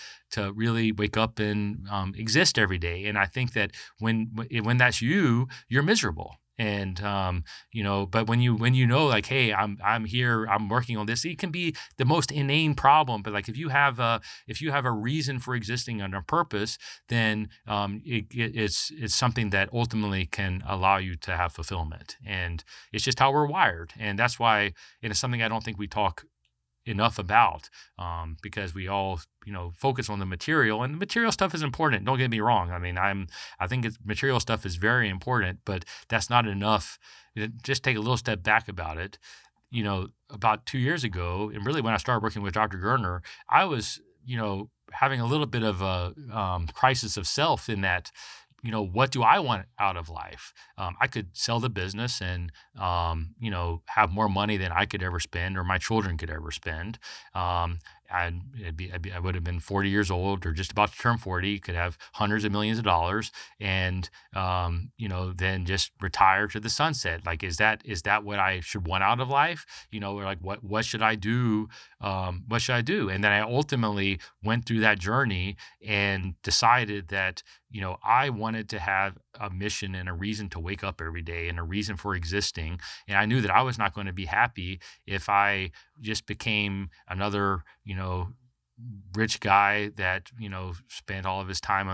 [SPEAKER 1] really wake up and exist every day. And I think that when that's you're miserable. And but when you know, like, hey, I'm here, I'm working on this, it can be the most inane problem, but like if you have a reason for existing and a purpose, then it's something that ultimately can allow you to have fulfillment. And it's just how we're wired. And that's why, and it's something I don't think we talk enough about, because we all focus on the material, and the material stuff is important, don't get me wrong. I mean, I think material stuff is very important, but that's not enough. Just take a little step back about it. About 2 years ago, and really when I started working with Dr. Gerner, I was having a little bit of a crisis of self, in that what do I want out of life? I could sell the business and, have more money than I could ever spend or my children could ever spend. I would have been 40 years old, or just about to turn 40, could have hundreds of millions of dollars, and, then just retire to the sunset. Like, is that what I should want out of life? Or like, what should I do? What should I do? And then I ultimately went through that journey and decided that, I wanted to have a mission and a reason to wake up every day and a reason for existing. And I knew that I was not going to be happy if I just became another, rich guy that, spent all of his time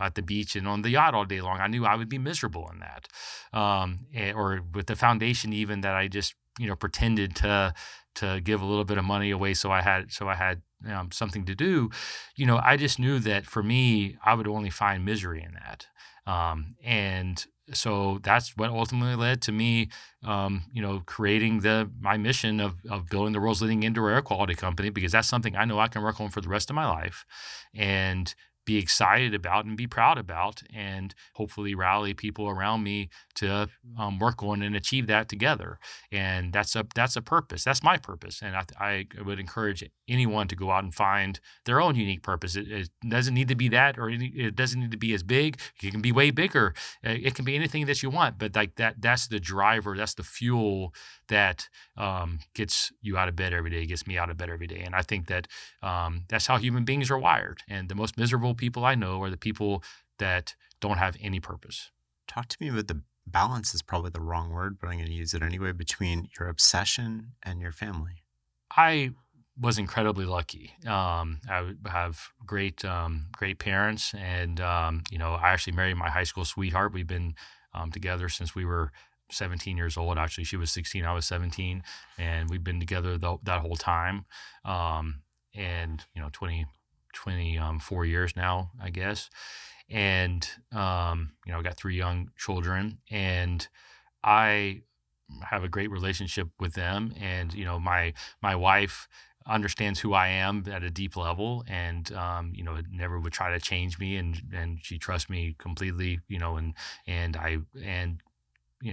[SPEAKER 1] at the beach and on the yacht all day long. I knew I would be miserable in that. Or with the foundation, even, that I just, pretended to give a little bit of money away, so I had something to do. I just knew that for me, I would only find misery in that. And so that's what ultimately led to me, creating my mission of building the world's leading indoor air quality company, because that's something I know I can work on for the rest of my life, and be excited about and be proud about, and hopefully rally people around me to work on and achieve that together. And that's a purpose. That's my purpose. And I would encourage anyone to go out and find their own unique purpose. It doesn't need to be that, or it doesn't need to be as big. It can be way bigger. It can be anything that you want, but like that's the driver. That's the fuel that gets you out of bed every day, gets me out of bed every day. And I think that that's how human beings are wired. And the most miserable people I know are the people that don't have any purpose.
[SPEAKER 2] Talk to me about the balance, is probably the wrong word, but I'm going to use it anyway, between your obsession and your family.
[SPEAKER 1] I was incredibly lucky. Have great parents, and I actually married my high school sweetheart. We've been together since we were 17 years old. Actually, she was 16, I was 17, and we've been together that whole time. And 24 years now, I guess. And I got 3 young children, and I have a great relationship with them. And my wife understands who I am at a deep level, and never would try to change me, and she trusts me completely. And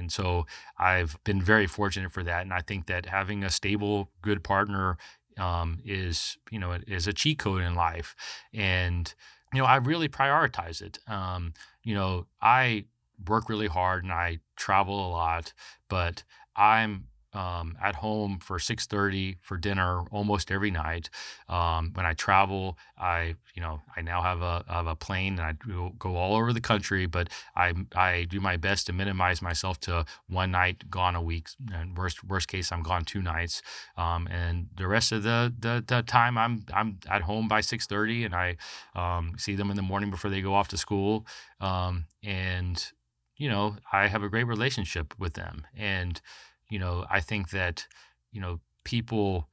[SPEAKER 1] so I've been very fortunate for that. And I think that having a stable, good partner is a cheat code in life. And I really prioritize it. I work really hard and I travel a lot, but I'm at home for 6:30 for dinner almost every night. When I travel, I now have a plane, and I go all over the country, but I do my best to minimize myself to one night gone a week. And worst case, I'm gone 2 nights. And the rest of the time, I'm at home by 6:30, and I see them in the morning before they go off to school. And I have a great relationship with them. And I think that, people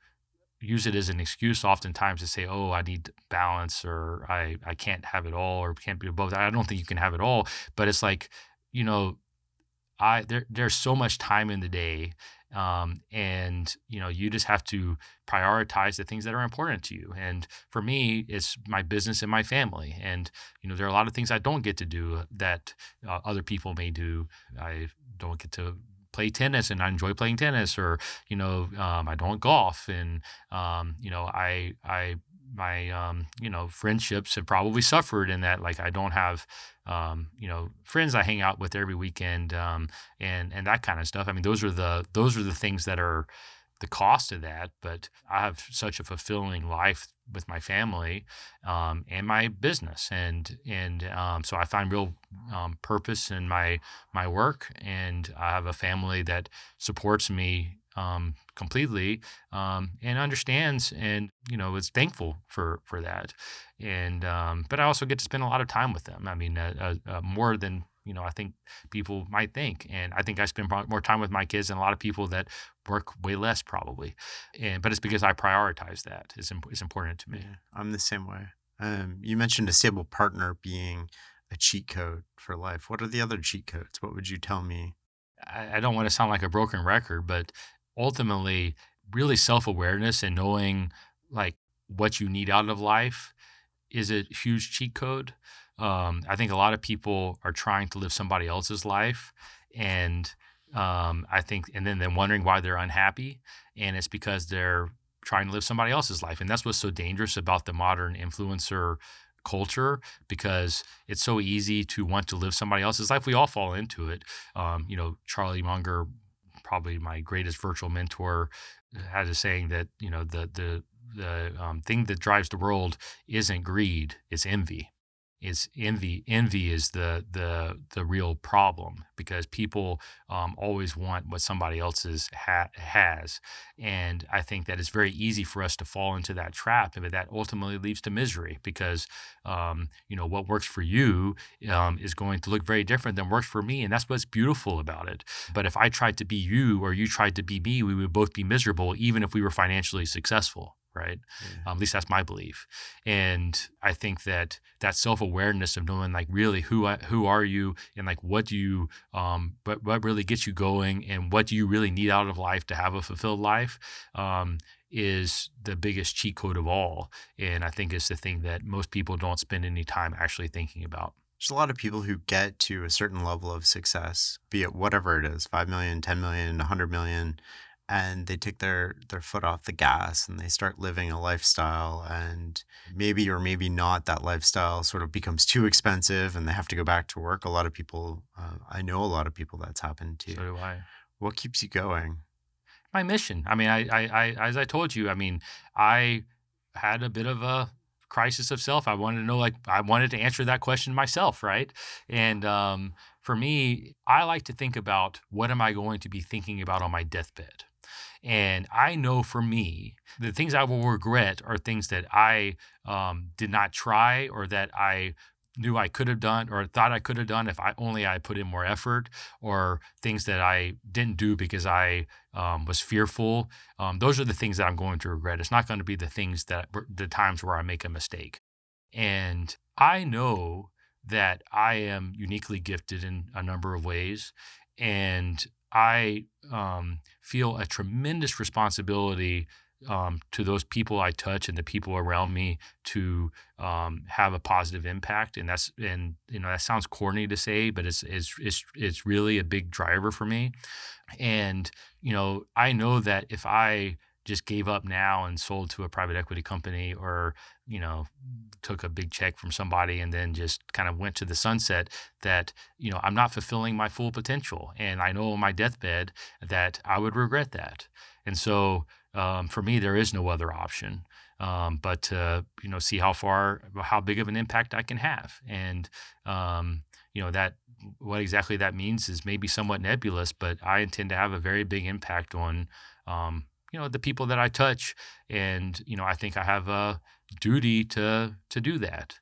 [SPEAKER 1] use it as an excuse oftentimes to say, oh, I need balance, or I can't have it all, or can't be both. I don't think you can have it all, but it's like, there's so much time in the day. And you just have to prioritize the things that are important to you. And for me, it's my business and my family. And, there are a lot of things I don't get to do that other people may do. I don't get to play tennis, and I enjoy playing tennis, or I don't golf, and my friendships have probably suffered in that. Like, I don't have friends I hang out with every weekend, and that kind of stuff. I mean, those are the things that are the cost of that, but I have such a fulfilling life with my family and my business, and so I find real purpose in my work, and I have a family that supports me completely and understands, and is thankful for that, and but I also get to spend a lot of time with them. I mean, more than I think people might think, and I think I spend more time with my kids than a lot of people that work way less probably, and but it's because I prioritize that. It's important to me.
[SPEAKER 2] Yeah, I'm the same way. You mentioned a stable partner being a cheat code for life. What are the other cheat codes? What would you tell me?
[SPEAKER 1] I don't want to sound like a broken record, but ultimately, really self awareness and knowing like what you need out of life is a huge cheat code. I think a lot of people are trying to live somebody else's life, and I think, and then wondering why they're unhappy, and it's because they're trying to live somebody else's life, and that's what's so dangerous about the modern influencer culture, because it's so easy to want to live somebody else's life. We all fall into it. Charlie Munger, probably my greatest virtual mentor, had a saying that the thing that drives the world isn't greed, it's envy. It's envy. Envy is the real problem, because people always want what somebody else's has, and I think that it's very easy for us to fall into that trap, but that ultimately leads to misery, because what works for you is going to look very different than works for me, and that's what's beautiful about it. But if I tried to be you or you tried to be me, we would both be miserable, even if we were financially successful. Right.
[SPEAKER 2] Yeah.
[SPEAKER 1] At least that's my belief. And I think that self-awareness of knowing like really who are you, and like what do you what really gets you going, and what do you really need out of life to have a fulfilled life, is the biggest cheat code of all. And I think it's the thing that most people don't spend any time actually thinking about.
[SPEAKER 2] There's a lot of people who get to a certain level of success, be it whatever it is, 5 million, 10 million, 100 million, and they take their foot off the gas and they start living a lifestyle, and maybe or maybe not that lifestyle sort of becomes too expensive and they have to go back to work. A lot of people, I know a lot of people that's happened to.
[SPEAKER 1] So do I.
[SPEAKER 2] What keeps you going?
[SPEAKER 1] My mission. I mean, I as I told you, I mean, I had a bit of a crisis of self. I wanted to know, like, I wanted to answer that question myself, right? And for me, I like to think about what am I going to be thinking about on my deathbed. And I know for me, the things I will regret are things that I did not try, or that I knew I could have done or thought I could have done if I put in more effort, or things that I didn't do because I was fearful. Those are the things that I'm going to regret. It's not going to be the times where I make a mistake. And I know that I am uniquely gifted in a number of ways, and I feel a tremendous responsibility to those people I touch and the people around me to have a positive impact. And that sounds corny to say, but it's really a big driver for me. And I know that if I just gave up now and sold to a private equity company, or took a big check from somebody and then just kind of went to the sunset, that I'm not fulfilling my full potential. And I know on my deathbed that I would regret that. And so for me, there is no other option but to see how big of an impact I can have. And that what exactly that means is maybe somewhat nebulous, but I intend to have a very big impact on the people that I touch. And I think I have a duty to do that.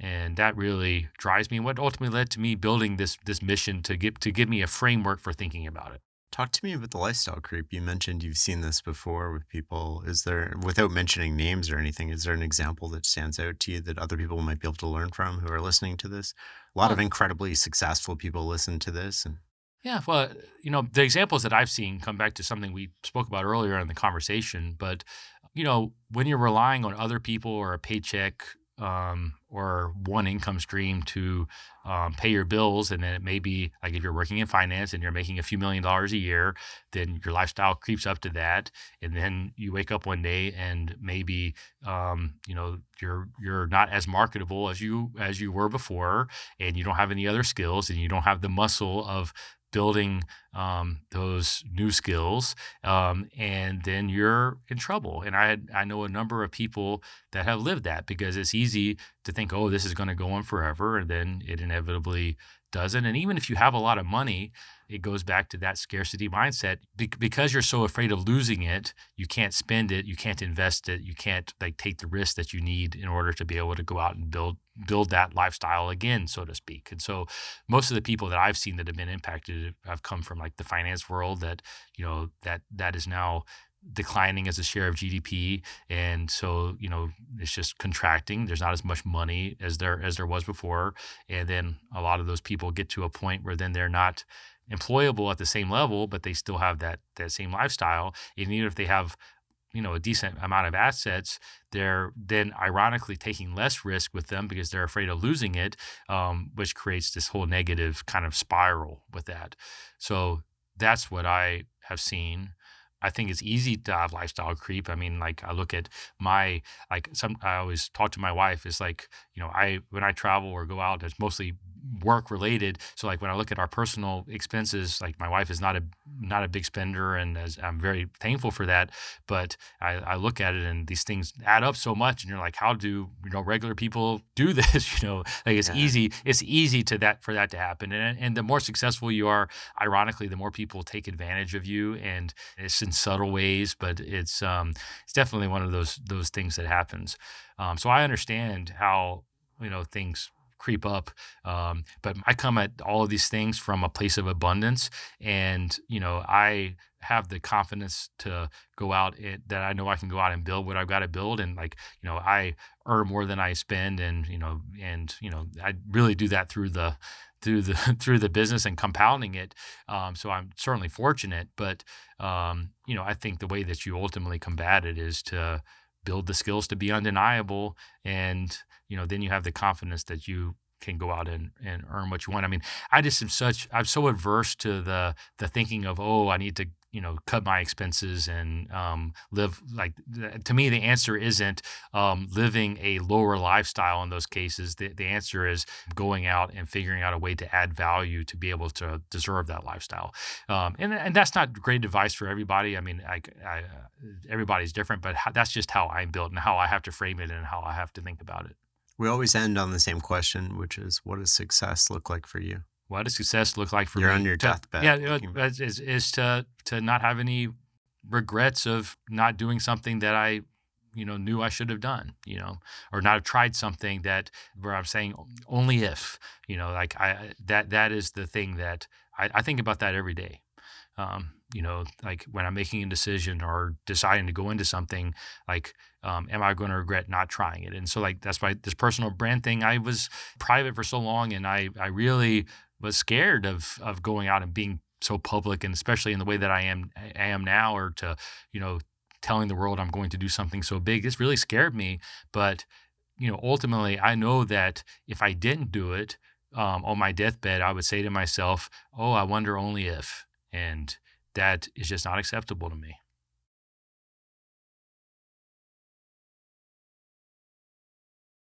[SPEAKER 1] And that really drives me, and what ultimately led to me building this mission to give me a framework for thinking about it.
[SPEAKER 2] Talk to me about the lifestyle creep. You mentioned you've seen this before with people. Is there, without mentioning names or anything, is there an example that stands out to you that other people might be able to learn from who are listening to this? A lot of
[SPEAKER 1] Well,
[SPEAKER 2] incredibly successful people listen to this. And
[SPEAKER 1] yeah, well, the examples that I've seen come back to something we spoke about earlier in the conversation. But, when you're relying on other people or a paycheck or one income stream to pay your bills, and then it may be like if you're working in finance and you're making a few $1,000,000 a year, then your lifestyle creeps up to that, and then you wake up one day and maybe you're not as marketable as you were before, and you don't have any other skills, and you don't have the muscle of building those new skills, and then you're in trouble. And I know a number of people that have lived that, because it's easy to think, oh, this is going to go on forever, and then it inevitably doesn't. And even if you have a lot of money, it goes back to that scarcity mindset. Because you're so afraid of losing it, you can't spend it, you can't invest it, you can't like take the risk that you need in order to be able to go out and build that lifestyle again, so to speak. And so most of the people that I've seen that have been impacted have come from like the finance world, that that is now declining as a share of GDP. And so, it's just contracting. There's not as much money as there was before. And then a lot of those people get to a point where then they're not employable at the same level, but they still have that same lifestyle. And even if they have, a decent amount of assets, they're then ironically taking less risk with them because they're afraid of losing it, which creates this whole negative kind of spiral with that. So that's what I have seen. I think it's easy to have lifestyle creep. I mean, like I look at I always talk to my wife. It's like, when I travel or go out, it's mostly work related. So like when I look at our personal expenses, like my wife is not a big spender, and I'm very thankful for that. But I look at it and these things add up so much, and you're like, how do regular people do this? Like it's easy. It's easy for that to happen. And the more successful you are, ironically, the more people take advantage of you, and it's in subtle ways, but it's definitely one of those things that happens. So I understand how things creep up, but I come at all of these things from a place of abundance, and I have the confidence to go out that I know I can go out and build what I've got to build, and I earn more than I spend, and I really do that through the business and compounding it. So I'm certainly fortunate, but I think the way that you ultimately combat it is to build the skills to be undeniable, and then you have the confidence that you can go out and earn what you want. I mean, I'm so adverse to the thinking of, oh, I need to cut my expenses and live like. To me, the answer isn't living a lower lifestyle in those cases. The answer is going out and figuring out a way to add value to be able to deserve that lifestyle. And that's not great advice for everybody. I mean, everybody's different, but that's just how I'm built and how I have to frame it and how I have to think about it.
[SPEAKER 2] We always end on the same question, which is, what does success look like for you?
[SPEAKER 1] What does success look like for me?
[SPEAKER 2] You're on your deathbed.
[SPEAKER 1] Yeah, is to not have any regrets of not doing something that I knew I should have done, or not have tried something where I'm saying only if, that is the thing that I think about that every day. Like when I'm making a decision or deciding to go into something, like, am I going to regret not trying it? And so like, that's why this personal brand thing, I was private for so long, and I really was scared of going out and being so public, and especially in the way that I am now, or to, telling the world I'm going to do something so big. This really scared me. But, ultimately I know that if I didn't do it, on my deathbed, I would say to myself, oh, I wonder only if, and that is just not acceptable to me.